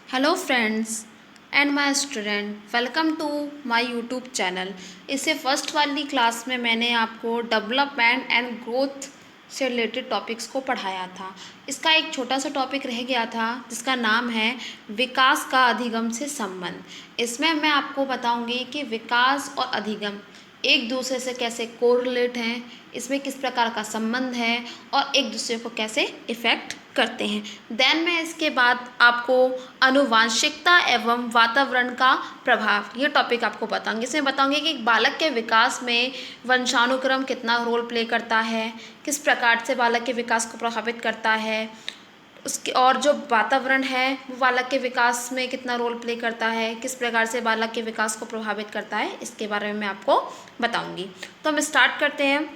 Hello friends and my student, welcome to my YouTube channel. इससे first वाली class में मैंने आपको डेवलपमेंट एंड ग्रोथ से रिलेटेड टॉपिक्स को पढ़ाया था। इसका एक छोटा सा टॉपिक रह गया था जिसका नाम है विकास का अधिगम से संबंध। इसमें मैं आपको बताऊंगी कि विकास और अधिगम एक दूसरे से कैसे कोरिलेट हैं, इसमें किस प्रकार का संबंध है और एक दूसरे को कैसे इफ़ेक्ट करते हैं। देन मैं इसके बाद आपको आनुवांशिकता एवं वातावरण का प्रभाव, ये टॉपिक आपको बताऊंगी। इसमें बताऊंगी कि एक बालक के विकास में वंशानुक्रम कितना रोल प्ले करता है, किस प्रकार से बालक के विकास को प्रभावित करता है, उसके और जो वातावरण है वो बालक के विकास में कितना रोल प्ले करता है, किस प्रकार से बालक के विकास को प्रभावित करता है, इसके बारे में मैं आपको बताऊंगी। तो हम स्टार्ट करते हैं।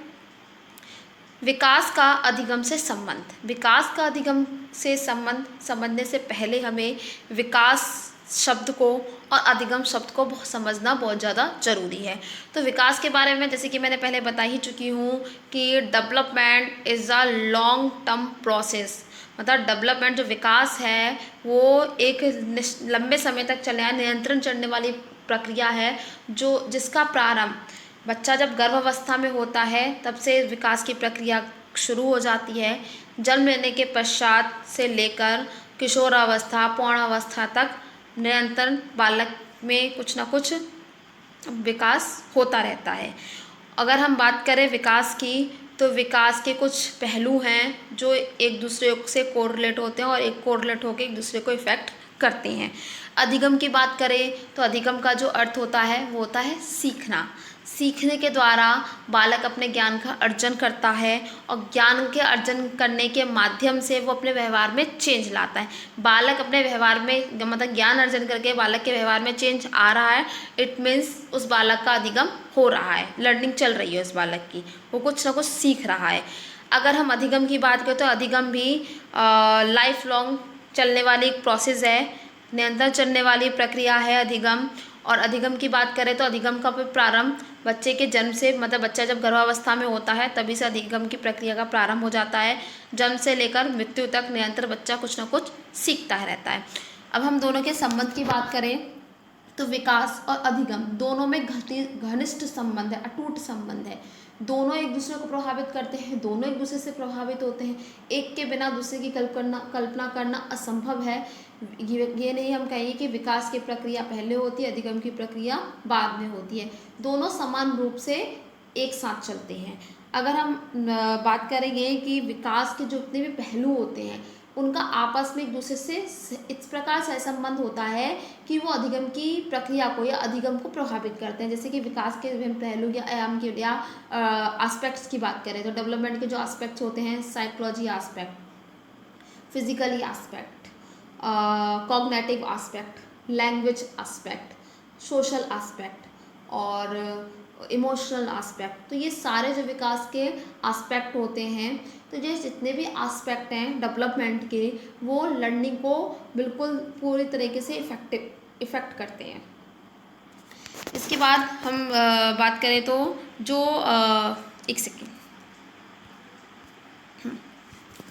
विकास का अधिगम से संबंध। विकास का अधिगम से समझने से पहले हमें विकास शब्द को और अधिगम शब्द को समझना बहुत ज़्यादा ज़रूरी है। तो विकास के बारे में जैसे कि मैंने पहले बता ही चुकी हूँ कि development is a long term process. मतलब डेवलपमेंट जो विकास है वो एक लंबे समय तक चले नियंत्रण चलने वाली प्रक्रिया है, जो जिसका प्रारंभ बच्चा जब गर्भावस्था में होता है तब से विकास की प्रक्रिया शुरू हो जाती है। जन्म लेने के पश्चात से लेकर किशोरावस्था पौणावस्था तक निरंतर बालक में कुछ ना कुछ विकास होता रहता है। अगर हम बात करें विकास की, तो विकास के कुछ पहलू हैं जो एक दूसरे से कोरिलेट होते हैं और एक कोरिलेट होकर एक दूसरे को इफ़ेक्ट करते हैं। अधिगम की बात करें तो अधिगम का जो अर्थ होता है वो होता है सीखना। सीखने के द्वारा बालक अपने ज्ञान का अर्जन करता है और ज्ञान के अर्जन करने के माध्यम से वो अपने व्यवहार में चेंज लाता है। बालक अपने व्यवहार में मतलब ज्ञान अर्जन करके बालक के व्यवहार में चेंज आ रहा है, इट मीन्स उस बालक का अधिगम हो रहा है, लर्निंग चल रही है उस बालक की, वो कुछ ना कुछ सीख रहा है। अगर हम अधिगम की बात करें तो अधिगम भी लाइफ लॉन्ग चलने वाली एक प्रोसेस है, निरंतर चलने वाली प्रक्रिया है अधिगम। और अधिगम की बात करें तो अधिगम का प्रारंभ बच्चे के जन्म से, मतलब बच्चा जब गर्भावस्था में होता है तभी से अधिगम की प्रक्रिया का प्रारंभ हो जाता है। जन्म से लेकर मृत्यु तक निरंतर बच्चा कुछ ना कुछ सीखता रहता है। अब हम दोनों के संबंध की बात करें तो विकास और अधिगम दोनों में घनिष्ठ संबंध है, अटूट संबंध है। दोनों एक दूसरे को प्रभावित करते हैं, दोनों एक दूसरे से प्रभावित होते हैं। एक के बिना दूसरे की कल्पना करना असंभव है। ये नहीं हम कहेंगे कि विकास की प्रक्रिया पहले होती है, अधिगम की प्रक्रिया बाद में होती है। दोनों समान रूप से एक साथ चलते हैं। अगर हम बात करेंगे कि विकास के जो जितने भी पहलू होते हैं उनका आपस में एक दूसरे से इस प्रकार से संबंध होता है कि वो अधिगम की प्रक्रिया को या अधिगम को प्रभावित करते हैं। जैसे कि विकास के पहलू या आयाम के या एस्पेक्ट्स की बात करें तो डेवलपमेंट के जो एस्पेक्ट्स होते हैं, psychology aspect, physically aspect, cognitive aspect, language aspect, social aspect और इमोशनल एस्पेक्ट। तो ये सारे जो विकास के एस्पेक्ट होते हैं, तो ये जितने भी एस्पेक्ट हैं डेवलपमेंट के, वो लर्निंग को बिल्कुल पूरी तरीके से इफ़ेक्ट करते हैं। इसके बाद हम बात करें तो जो एक सेकेंड,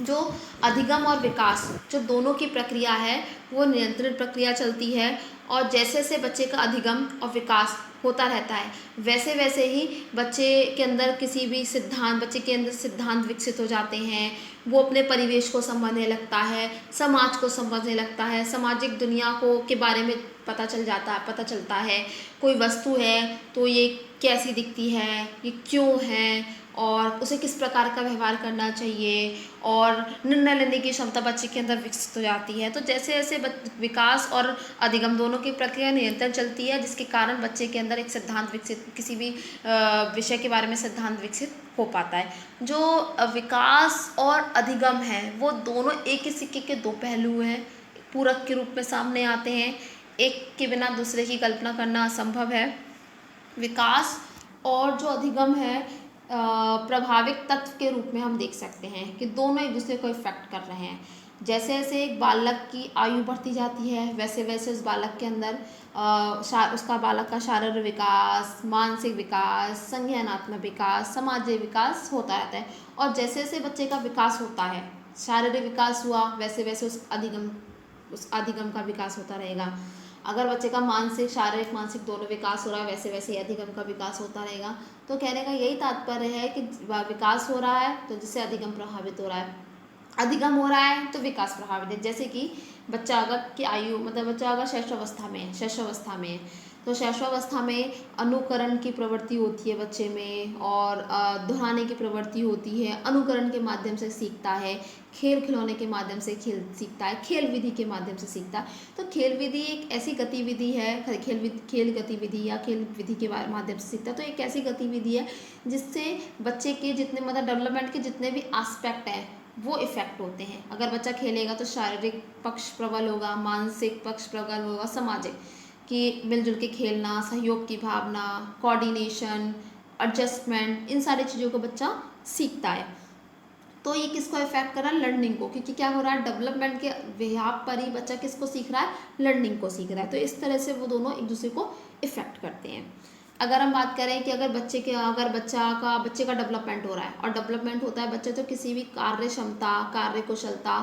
जो अधिगम और विकास जो दोनों की प्रक्रिया है वो नियंत्रित प्रक्रिया चलती है। और जैसे जैसे बच्चे का अधिगम और विकास होता रहता है वैसे वैसे ही बच्चे के अंदर बच्चे के अंदर सिद्धांत विकसित हो जाते हैं। वो अपने परिवेश को समझने लगता है, समाज को समझने लगता है, सामाजिक दुनिया को के बारे में पता चलता है। कोई वस्तु है तो ये कैसी दिखती है, ये क्यों है और उसे किस प्रकार का व्यवहार करना चाहिए, और निर्णय लेने की क्षमता बच्चे के अंदर विकसित हो जाती है। तो जैसे जैसे विकास और अधिगम दोनों की प्रक्रिया निरंतर चलती है, जिसके कारण बच्चे के अंदर एक सिद्धांत विकसित, किसी भी विषय के बारे में सिद्धांत विकसित हो पाता है। जो विकास और अधिगम है वो दोनों एक ही सिक्के के दो पहलू हैं, पूरक के रूप में सामने आते हैं। एक के बिना दूसरे की कल्पना करना असंभव है। विकास और जो अधिगम है प्रभावित तत्व के रूप में हम देख सकते हैं कि दोनों एक दूसरे को इफेक्ट कर रहे हैं। जैसे जैसे एक बालक की आयु बढ़ती जाती है वैसे वैसे उस बालक के अंदर उसका बालक का शारीरिक विकास, मानसिक विकास, संज्ञानात्मक विकास, सामाजिक विकास होता रहता है। और जैसे जैसे बच्चे का विकास होता है, शारीरिक विकास हुआ, वैसे वैसे उस अधिगम उस अधिगम का विकास होता रहेगा। अगर बच्चे का मानसिक, शारीरिक, मानसिक दोनों विकास हो रहा है, वैसे वैसे ही अधिगम का विकास होता रहेगा। तो कहने का यही तात्पर्य है कि विकास हो रहा है तो जिससे अधिगम प्रभावित हो रहा है, अधिगम हो रहा है तो विकास प्रभावित है। जैसे कि बच्चा अगर की आयु, मतलब बच्चा अगर शैशवावस्था में है, तो शैशवावस्था में अनुकरण की प्रवृत्ति होती है बच्चे में, और दोहराने की प्रवृत्ति होती है। अनुकरण के माध्यम से सीखता है, खेल खिलौने के माध्यम से सीखता है, खेल विधि के माध्यम से सीखता है। तो खेल विधि एक ऐसी गतिविधि है, खेल गतिविधि या खेल विधि के माध्यम से सीखता है। तो एक ऐसी गतिविधि है जिससे बच्चे के जितने, मतलब डेवलपमेंट के जितने भी एस्पेक्ट हैं वो इफेक्ट होते हैं। अगर बच्चा खेलेगा तो शारीरिक पक्ष प्रबल होगा, मानसिक पक्ष प्रबल होगा, सामाजिक कि मिलजुल के खेलना, सहयोग की भावना, कोऑर्डिनेशन, एडजस्टमेंट, इन सारी चीज़ों को बच्चा सीखता है। तो ये किसको इफेक्ट कर रहा है? लर्निंग को, क्योंकि क्या हो रहा है, डेवलपमेंट के विहार पर ही बच्चा किसको सीख रहा है? लर्निंग को सीख रहा है। तो इस तरह से वो दोनों एक दूसरे को इफेक्ट करते हैं। अगर हम बात करें कि अगर बच्चे का डेवलपमेंट हो रहा है, और डेवलपमेंट होता है बच्चे तो किसी भी कार्य क्षमता, कार्य कुशलता,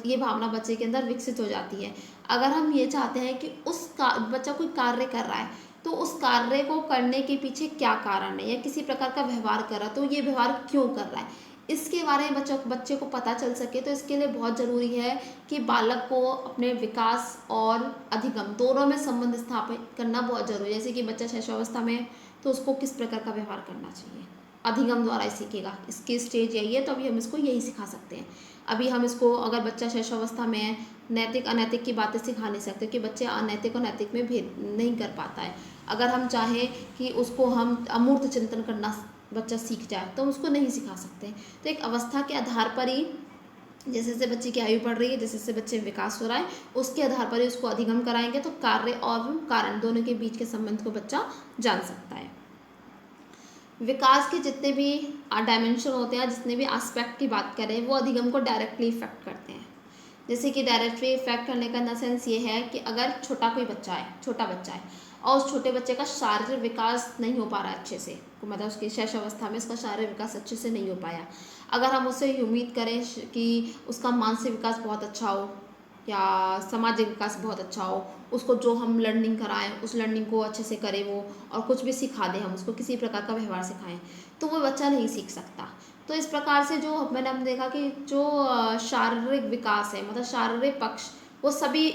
ये भावना बच्चे के अंदर विकसित हो जाती है। अगर हम ये चाहते हैं कि बच्चा कोई कार्य कर रहा है तो उस कार्य को करने के पीछे क्या कारण है, या किसी प्रकार का व्यवहार कर रहा है तो ये व्यवहार क्यों कर रहा है, इसके बारे में बच्चे को पता चल सके। तो इसके लिए बहुत ज़रूरी है कि बालक को अपने विकास और अधिगम दोनों में संबंध स्थापित करना बहुत जरूरी है। जैसे कि बच्चा शैशवावस्था में है तो उसको किस प्रकार का व्यवहार करना चाहिए, अधिगम द्वारा ही सीखेगा। इसकी स्टेज यही है, तो अभी हम इसको यही सिखा सकते हैं। अभी हम इसको, अगर बच्चा शैशवावस्था में है, नैतिक अनैतिक की बातें सिखा नहीं सकते कि बच्चे अनैतिक और नैतिक में भेद नहीं कर पाता है। अगर हम चाहें कि उसको हम अमूर्त चिंतन करना बच्चा सीख जाए तो हम उसको नहीं सिखा सकते। तो एक अवस्था के आधार पर ही, जैसे जैसे बच्चे की आयु बढ़ रही है, जैसे जैसे बच्चे में विकास हो रहा है, उसके आधार पर ही उसको अधिगम कराएंगे तो कार्य और कारण दोनों के बीच के संबंध को बच्चा जान सकता है। विकास के जितने भी डायमेंशन होते हैं, जितने भी एस्पेक्ट की बात करें, वो अधिगम को डायरेक्टली इफेक्ट करते हैं। जैसे कि डायरेक्टली इफेक्ट करने का इन सेंस ये है कि अगर छोटा बच्चा है और उस छोटे बच्चे का शारीरिक विकास नहीं हो पा रहा है अच्छे से, मतलब उसकी शैशवावस्था में उसका शारीरिक विकास अच्छे से नहीं हो पाया, अगर हम उससे उम्मीद करें कि उसका मानसिक विकास बहुत अच्छा हो या सामाजिक विकास बहुत अच्छा हो, उसको जो हम लर्निंग कराएं उस लर्निंग को अच्छे से करें वो, और कुछ भी सिखा दें, हम उसको किसी प्रकार का व्यवहार सिखाएं, तो वो बच्चा नहीं सीख सकता। तो इस प्रकार से जो हमने देखा कि जो शारीरिक विकास है, मतलब शारीरिक पक्ष, वो सभी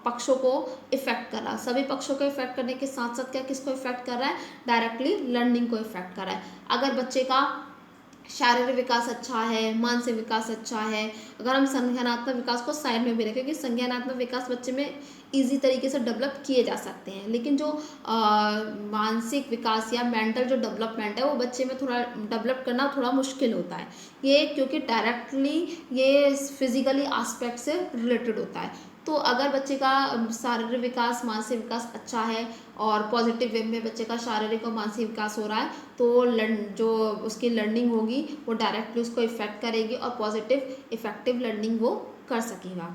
पक्षों को इफेक्ट कर रहा है। सभी पक्षों को इफेक्ट करने के साथ साथ क्या किसको इफेक्ट कर रहा है? डायरेक्टली लर्निंग को इफेक्ट कर रहा है। अगर बच्चे का शारीरिक विकास अच्छा है, मानसिक विकास अच्छा है, अगर हम संज्ञानात्मक विकास को साइड में भी रखें, क्योंकि संज्ञानात्मक विकास बच्चे में इजी तरीके से डेवलप किए जा सकते हैं, लेकिन जो मानसिक विकास या मेंटल जो डेवलपमेंट है वो बच्चे में थोड़ा डेवलप करना थोड़ा मुश्किल होता है, ये क्योंकि डायरेक्टली ये फिजिकली एस्पेक्ट से रिलेटेड होता है। तो अगर बच्चे का शारीरिक विकास, मानसिक विकास अच्छा है और पॉजिटिव वे में बच्चे का शारीरिक और मानसिक विकास हो रहा है, तो जो उसकी लर्निंग होगी वो डायरेक्टली उसको इफेक्ट करेगी और पॉजिटिव इफेक्टिव लर्निंग वो कर सकेगा।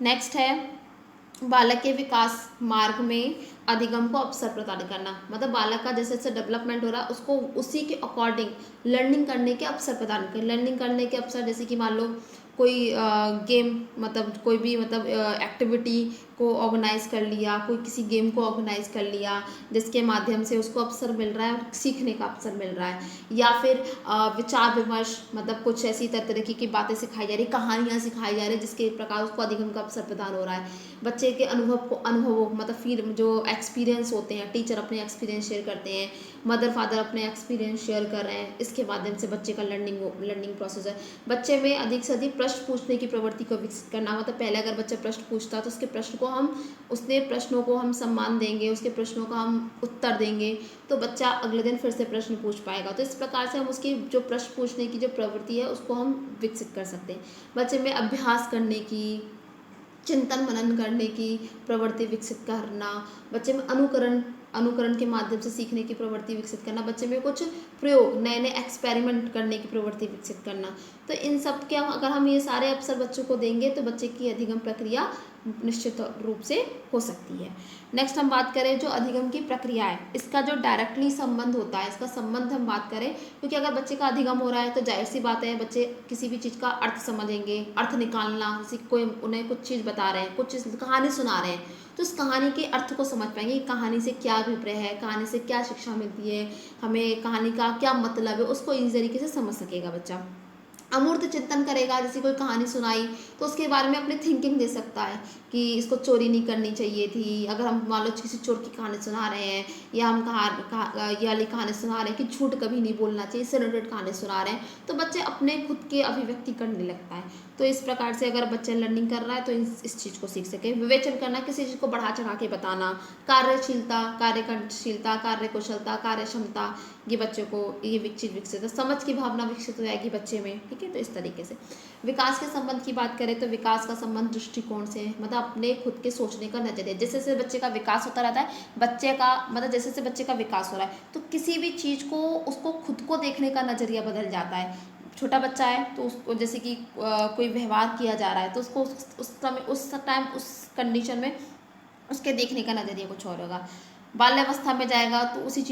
नेक्स्ट है बालक के विकास मार्ग में अधिगम को अवसर प्रदान करना, मतलब बालक का जैसे जैसे डेवलपमेंट हो रहा है उसको उसी के अकॉर्डिंग लर्निंग करने के अवसर प्रदान कर। लर्निंग करने के अवसर जैसे कि मान लो कोई गेम, मतलब कोई भी मतलब एक्टिविटी को ऑर्गेनाइज कर लिया, कोई किसी गेम को ऑर्गेनाइज कर लिया जिसके माध्यम से उसको अवसर मिल रहा है और सीखने का अवसर मिल रहा है, या फिर विचार विमर्श, मतलब कुछ ऐसी तरह की बातें सिखाई जा रही, कहानियाँ सिखाई जा रही जिसके प्रकार उसको अधिगम का अवसर प्रदान हो रहा है। बच्चे के अनुभवों मतलब फिर जो एक्सपीरियंस होते हैं, टीचर अपने एक्सपीरियंस शेयर करते हैं, मदर फादर अपने एक्सपीरियंस शेयर कर रहे हैं, इसके माध्यम से बच्चे का लर्निंग प्रोसेस है। बच्चे में अधिक से अधिक प्रश्न पूछने की प्रवृत्ति को विकसित करना, मतलब पहले अगर बच्चा प्रश्न पूछता तो उसके प्रश्नों को हम सम्मान देंगे, उसके प्रश्नों का हम उत्तर देंगे, तो बच्चा अगले दिन फिर से प्रश्न पूछ पाएगा। तो इस प्रकार से हम उसकी जो प्रश्न पूछने की जो प्रवृत्ति है उसको हम विकसित कर सकते हैं। बच्चे में अभ्यास करने की, चिंतन मनन करने की प्रवृत्ति विकसित करना, बच्चे में अनुकरण अनुकरण के माध्यम से सीखने की प्रवृत्ति विकसित करना, बच्चे में कुछ प्रयोग, नए नए एक्सपेरिमेंट करने की प्रवृत्ति विकसित करना। तो इन सब के अगर हम ये सारे अवसर बच्चों को देंगे तो बच्चे की अधिगम प्रक्रिया निश्चित रूप से हो सकती है। नेक्स्ट हम बात करें जो अधिगम की प्रक्रिया है, इसका जो डायरेक्टली संबंध होता है, इसका संबंध हम बात करें, क्योंकि अगर बच्चे का अधिगम हो रहा है तो जाहिर सी बात है बच्चे किसी भी चीज़ का अर्थ समझेंगे, अर्थ निकालना, जैसे कोई उन्हें कुछ चीज़ बता रहे हैं, कुछ चीज़ कहानी सुना रहे हैं, तो उस कहानी के अर्थ को समझ पाएंगे, कहानी से क्या अभिप्राय है, कहानी से क्या शिक्षा मिलती है, हमें कहानी का क्या मतलब है, उसको इस तरीके से समझ सकेगा बच्चा। अमूर्त चिंतन करेगा, जैसे कोई कहानी सुनाई तो उसके बारे में अपनी थिंकिंग दे सकता है कि इसको चोरी नहीं करनी चाहिए थी। अगर हम मान लो किसी चोर की कहानी सुना रहे हैं, या हम ये वाली कहानी सुना रहे हैं कि झूठ कभी नहीं बोलना चाहिए, इससे रिलेटेड कहानी सुना रहे हैं, तो बच्चे अपने खुद के अभिव्यक्ति करने लगता है। तो इस प्रकार से अगर बच्चा लर्निंग कर रहा है तो इस चीज़ को सीख सके। विवेचन करना, किसी चीज़ को बढ़ा चढ़ा के बताना, कार्यशीलता, कार्यशीलता, कार्य कुशलता, कार्य क्षमता, ये बच्चे को ये विकसित है। समझ की भावना विकसित हो जाएगी बच्चे में, ठीक है। तो इस तरीके से विकास के संबंध की बात करें तो विकास का संबंध दृष्टिकोण से है, मतलब अपने खुद के सोचने का नजरिया। जैसे जैसे बच्चे का विकास होता रहता है, बच्चे का मतलब जैसे जैसे बच्चे का विकास हो रहा है तो किसी भी चीज़ को उसको खुद को देखने का नजरिया बदल जाता है। छोटा बच्चा है तो उसको जैसे कि कोई व्यवहार किया जा रहा है तो उसको उस टाइम उस कंडीशन में उसके देखने का नज़रिया कुछ और होगा। बाल्यावस्था में जाएगा तो उसी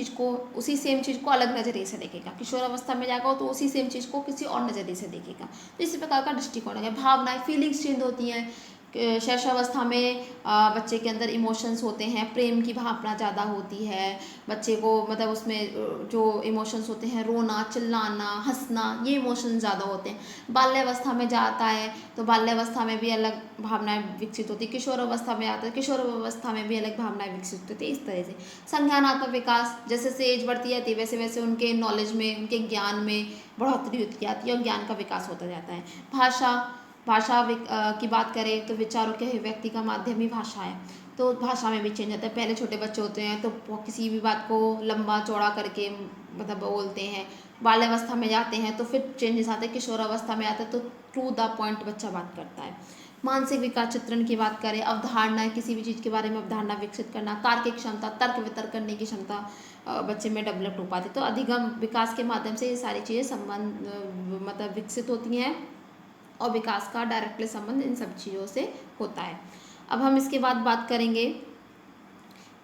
सेम चीज़ को अलग नज़रिए से देखेगा। किशोर अवस्था में जाएगा तो उसी सेम चीज़ को किसी और नज़रिए से देखेगा। तो इसी प्रकार का दृष्टिकोण है। भावनाएं, फीलिंग्स चेंज होती हैं। शैशवावस्था में बच्चे के अंदर इमोशंस होते हैं, प्रेम की भावना ज़्यादा होती है बच्चे को, मतलब उसमें जो इमोशंस होते हैं, रोना, चिल्लाना, हंसना, ये इमोशंस ज़्यादा होते हैं। बाल्यावस्था में जाता है तो बाल्यावस्था में भी अलग भावनाएं विकसित होती है। किशोर अवस्था में आता है, किशोर अवस्था में भी अलग भावनाएं विकसित होती है। इस तरह से संज्ञानात्मक विकास, जैसे जैसे एज बढ़ती जाती है वैसे वैसे उनके नॉलेज में, उनके ज्ञान में बढ़ोतरी होती जाती है और ज्ञान का विकास होता जाता है। भाषा की बात करें तो विचारों के अभिव्यक्ति का माध्यम ही भाषा है। तो भाषा में भी चेंज आता है। पहले छोटे बच्चे होते हैं तो वो किसी भी बात को लंबा चौड़ा करके मतलब बोलते हैं। बाल्यावस्था में जाते हैं तो फिर चेंजेस आते हैं। किशोर अवस्था में आते हैं तो टू द पॉइंट बच्चा बात करता है। मानसिक विकास चित्रण की बात करें, अवधारणा, किसी भी चीज़ के बारे में अवधारणा विकसित करना, तार्किक क्षमता, तर्क वितर्क करने की क्षमता बच्चे में डेवलप हो पाती है। तो अधिगम विकास के माध्यम से ये सारी चीज़ें संबंध मतलब विकसित होती हैं और विकास का डायरेक्टली संबंध इन सब चीज़ों से होता है। अब हम इसके बाद बात करेंगे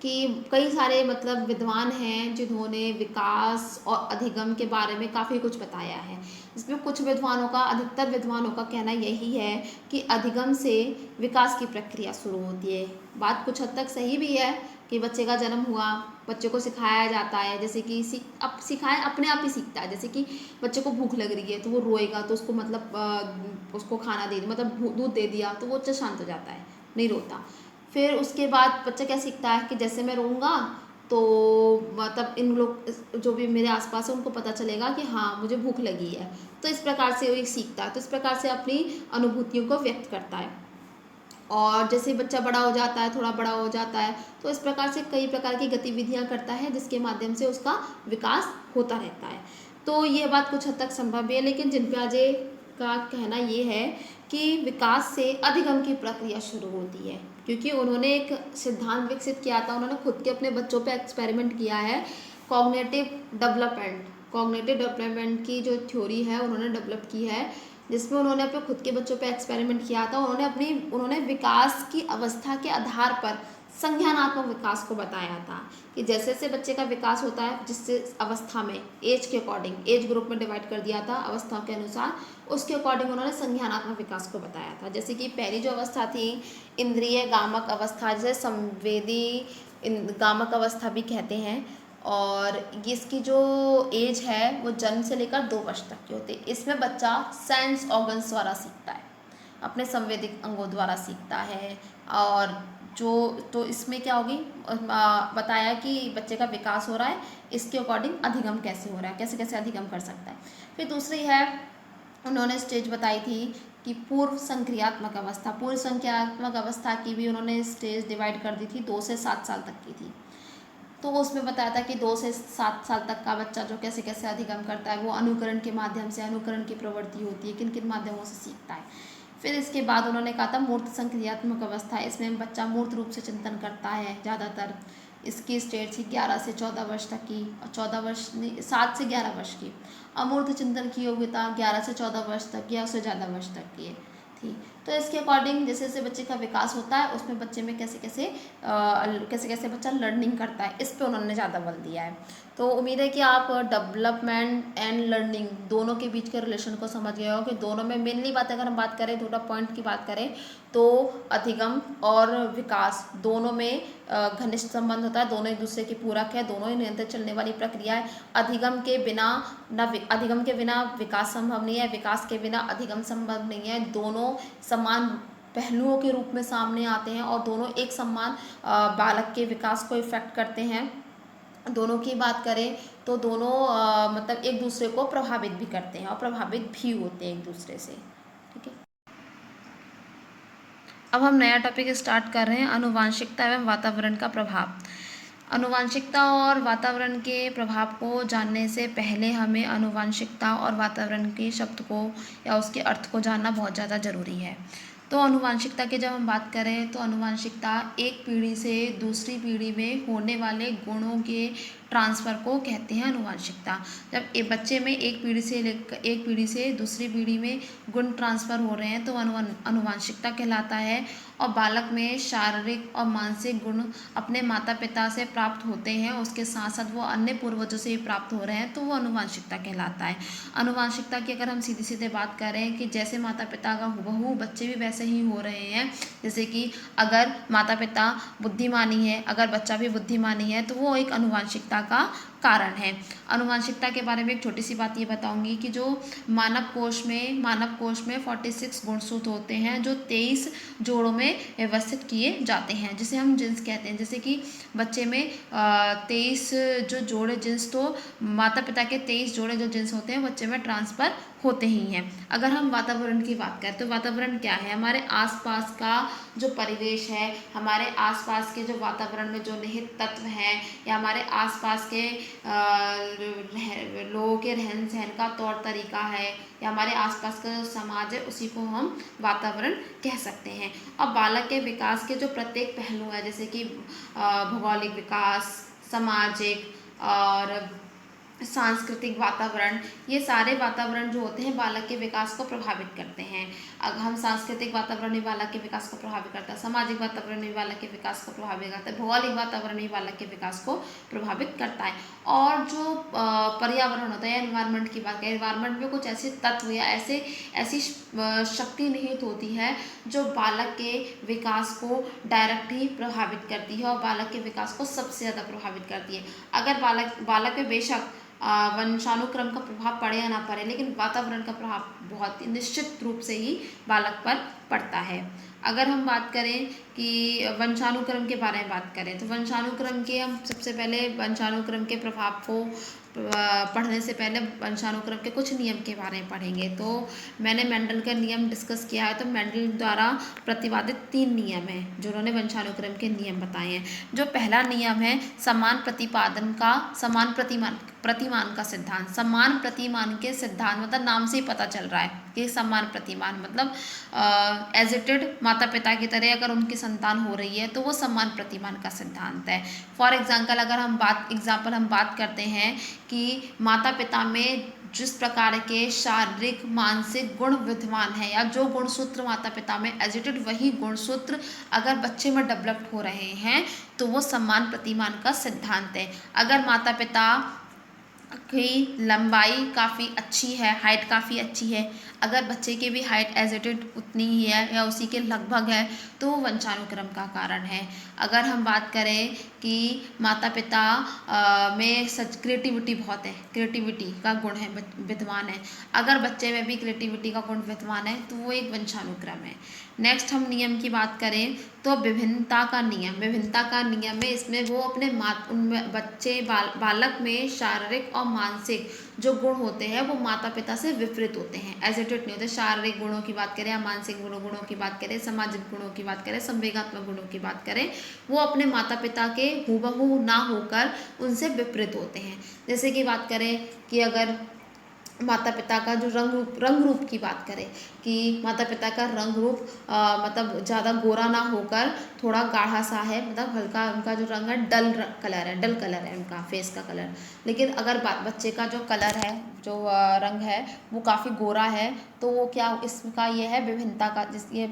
कि कई सारे मतलब विद्वान हैं जिन्होंने विकास और अधिगम के बारे में काफ़ी कुछ बताया है। इसमें कुछ विद्वानों का, अधिकतर विद्वानों का कहना यही है कि अधिगम से विकास की प्रक्रिया शुरू होती है। बात कुछ हद तक सही भी है कि बच्चे का जन्म हुआ, बच्चे को सिखाया जाता है, जैसे कि सिखाए अपने आप ही सीखता है। जैसे कि बच्चे को भूख लग रही है तो वो रोएगा तो उसको मतलब उसको खाना दे मतलब दूध दे दिया तो वो बच्चा शांत हो जाता है, नहीं रोता। फिर उसके बाद बच्चा क्या सीखता है कि जैसे मैं रहूँगा तो मतलब इन लोग जो भी मेरे आसपास है उनको पता चलेगा कि हाँ मुझे भूख लगी है। तो इस प्रकार से वो सीखता है, तो इस प्रकार से अपनी अनुभूतियों को व्यक्त करता है। और जैसे बच्चा बड़ा हो जाता है, थोड़ा बड़ा हो जाता है, तो इस प्रकार से कई प्रकार की गतिविधियाँ करता है जिसके माध्यम से उसका विकास होता रहता है। तो ये बात कुछ हद तक संभव है, लेकिन जिनप्याजे का कहना ये है कि विकास से अधिगम की प्रक्रिया शुरू होती है, क्योंकि उन्होंने एक सिद्धांत विकसित किया था। उन्होंने खुद के अपने बच्चों पे एक्सपेरिमेंट किया है। कॉग्निटिव डेवलपमेंट की जो थ्योरी है उन्होंने डेवलप की है, जिसमें उन्होंने अपने खुद के बच्चों पे एक्सपेरिमेंट किया था। उन्होंने विकास की अवस्था के आधार पर संज्ञानात्मक विकास को बताया था कि जैसे जैसे बच्चे का विकास होता है, जिससे अवस्था में एज के अकॉर्डिंग, एज ग्रुप में डिवाइड कर दिया था अवस्थाओं के अनुसार, उसके अकॉर्डिंग उन्होंने संज्ञानात्मक विकास को बताया था। जैसे कि पहली जो अवस्था थी इंद्रिय गामक अवस्था, जिसे संवेदी गामक अवस्था भी कहते हैं, और इसकी जो एज है वो जन्म से लेकर 2 वर्ष तक की होती है। इसमें बच्चा सेंस ऑर्गन्स द्वारा सीखता है, अपने संवेदिक अंगों द्वारा सीखता है। और तो इसमें क्या होगी, बताया कि बच्चे का विकास हो रहा है, इसके अकॉर्डिंग अधिगम कैसे हो रहा है, कैसे कैसे अधिगम कर सकता है। फिर दूसरी है, उन्होंने स्टेज बताई थी कि पूर्व संक्रियात्मक अवस्था। पूर्व संक्रियात्मक अवस्था की भी उन्होंने स्टेज डिवाइड कर दी थी, 2 से 7 साल तक की थी। तो उसमें बताया था कि 2 से 7 साल तक का बच्चा जो कैसे कैसे अधिगम करता है, वो अनुकरण के माध्यम से, अनुकरण की प्रवृत्ति होती है, किन किन माध्यमों से सीखता है। फिर इसके बाद उन्होंने कहा था मूर्त संक्रियात्मक अवस्था। इसमें बच्चा मूर्त रूप से चिंतन करता है ज़्यादातर, इसकी स्टेज थी 11 से 14 वर्ष तक की, और 14 वर्ष नहीं 7 से 11 वर्ष की। अमूर्त चिंतन की योग्यता 11 से 14 वर्ष तक या उससे ज़्यादा वर्ष तक की थी। तो इसके अकॉर्डिंग जैसे जैसे बच्चे का विकास होता है उसमें बच्चे में कैसे कैसे बच्चा लर्निंग करता है, इस पे उन्होंने ज़्यादा बल दिया है। तो उम्मीद है कि आप डेवलपमेंट एंड लर्निंग दोनों के बीच के रिलेशन को समझ गए हो कि दोनों में मेनली बात अगर हम बात करें, थोड़ा पॉइंट की बात करें तो अधिगम और विकास दोनों में घनिष्ठ संबंध होता है, दोनों एक दूसरे के पूरक है, दोनों ही निरंतर चलने वाली प्रक्रिया है। अधिगम के बिना विकास संभव नहीं है, विकास के बिना अधिगम संभव नहीं है। दोनों समान पहलुओं के रूप में सामने आते हैं और दोनों एक समान बालक के विकास को इफेक्ट करते हैं। दोनों की बात करें तो दोनों मतलब एक दूसरे को प्रभावित भी करते हैं और प्रभावित भी होते हैं एक दूसरे से। ठीक है, अब हम नया टॉपिक स्टार्ट कर रहे हैं, आनुवांशिकता एवं वातावरण का प्रभाव। आनुवांशिकता और वातावरण के प्रभाव को जानने से पहले हमें आनुवांशिकता और वातावरण के शब्द को या उसके अर्थ को जानना बहुत ज़्यादा ज़रूरी है। तो आनुवांशिकता की जब हम बात करें तो आनुवांशिकता एक पीढ़ी से दूसरी पीढ़ी में होने वाले गुणों के ट्रांसफ़र को कहते हैं आनुवांशिकता। जब एक बच्चे में एक पीढ़ी से दूसरी पीढ़ी में गुण ट्रांसफ़र हो रहे हैं तो आनुवांशिकता कहलाता है। और बालक में शारीरिक और मानसिक गुण अपने माता पिता से प्राप्त होते हैं, उसके साथ साथ वो अन्य पूर्वजों से भी प्राप्त हो रहे हैं, तो वो आनुवांशिकता कहलाता है। आनुवांशिकता की अगर हम सीधी सीधे बात करें कि जैसे माता पिता का हुबहू बच्चे भी वैसे ही हो रहे हैं, जैसे कि अगर माता पिता बुद्धिमानी है, अगर बच्चा भी बुद्धिमानी है, तो वो एक आनुवांशिकता का कारण है। आनुवांशिकता के बारे में एक छोटी सी बात ये बताऊंगी कि जो मानव कोश में 46 गुणसूत्र होते हैं जो 23 जोड़ों में व्यवस्थित किए जाते हैं, जिसे हम जिन्स कहते हैं। जैसे कि बच्चे में 23 जो जोड़े जिन्स, तो माता पिता के 23 जोड़े जो जिन्स होते हैं बच्चे में ट्रांसफ़र होते ही हैं। अगर हम वातावरण की बात करें तो वातावरण क्या है? हमारे आसपास का जो परिवेश है, हमारे आसपास के जो वातावरण में जो निहित तत्व हैं या हमारे आसपास के लोगों के रहन सहन का तौर तरीका है या हमारे आसपास का जो समाज है, उसी को हम वातावरण कह सकते हैं। अब बालक के विकास के जो प्रत्येक पहलू है, जैसे कि भौगोलिक विकास, सामाजिक और सांस्कृतिक वातावरण, ये सारे वातावरण जो होते हैं बालक के विकास को प्रभावित करते हैं। अगर हम सांस्कृतिक वातावरण भी बालक के विकास को प्रभावित करता है, सामाजिक वातावरण भी बालक के विकास को प्रभावित करता है, भौगोलिक वातावरण भी बालक के विकास को प्रभावित करता है। और जो पर्यावरण होता है, एनवायरनमेंट की बात करें, एनवायरनमेंट में कुछ ऐसे तत्व या ऐसी शक्ति निहित होती है जो बालक के विकास को डायरेक्ट ही प्रभावित करती है और बालक के विकास को सबसे ज़्यादा प्रभावित करती है। अगर बालक पे बेशक वंशानुक्रम का प्रभाव पड़े या ना पड़े, लेकिन वातावरण का प्रभाव बहुत ही निश्चित रूप से ही बालक पर पड़ता है। अगर हम बात करें कि वंशानुक्रम के बारे में बात करें तो वंशानुक्रम के हम सबसे पहले वंशानुक्रम के प्रभाव को पढ़ने से पहले वंशानुक्रम के कुछ नियम के बारे में पढ़ेंगे। तो मैंने मेंडल का नियम डिस्कस किया है, तो मेंडल द्वारा प्रतिपादित 3 नियम हैं जो उन्होंने वंशानुक्रम के नियम बताए हैं। जो पहला नियम है समान प्रतिमान का सिद्धांत। समान प्रतिमान के सिद्धांत मतलब नाम से ही पता चल रहा है कि समान प्रतिमान मतलब एजिटेड माता पिता की तरह अगर उनकी संतान हो रही है तो वो समान प्रतिमान का सिद्धांत है। फॉर एग्जाम्पल अगर हम बात करते हैं कि माता पिता में जिस प्रकार के शारीरिक मानसिक गुण विद्यमान है या जो गुणसूत्र माता पिता में एजिटेड, वही गुणसूत्र अगर बच्चे में डेवलप्ड हो रहे हैं तो वो समान प्रतिमान का सिद्धांत है। अगर माता पिता की लंबाई काफ़ी अच्छी है, हाइट काफ़ी अच्छी है, अगर बच्चे की भी हाइट एजिटेड उतनी ही है या उसी के लगभग है, तो वो वंशानुक्रम का कारण है। अगर हम बात करें कि माता पिता में सच क्रिएटिविटी बहुत है, क्रिएटिविटी का गुण है विद्यमान है, अगर बच्चे में भी क्रिएटिविटी का गुण विद्यमान है तो वो एक वंशानुक्रम है। नेक्स्ट हम नियम की बात करें तो विभिन्नता का नियम है। इसमें वो अपने बालक में शारीरिक और मानसिक जो गुण होते हैं वो माता पिता से विपरीत होते हैं, एजिटेड नहीं होते। शारीरिक गुणों की बात करें या मानसिक गुणों की बात करें, सामाजिक गुणों की बात करें, संवेगात्मक गुणों की बात करें, वो अपने माता पिता के हूबहू ना होकर उनसे विपरीत होते हैं। जैसे कि बात करें कि अगर माता पिता का जो रंग रूप की बात करें कि माता पिता का रंग रूप मतलब ज़्यादा गोरा ना होकर थोड़ा गाढ़ा सा है, मतलब हल्का उनका जो रंग है डल कलर है उनका फेस का कलर। लेकिन अगर बच्चे का जो कलर है, जो रंग है वो काफ़ी गोरा है, तो वो क्या इसका ये है विभिन्नता का, ये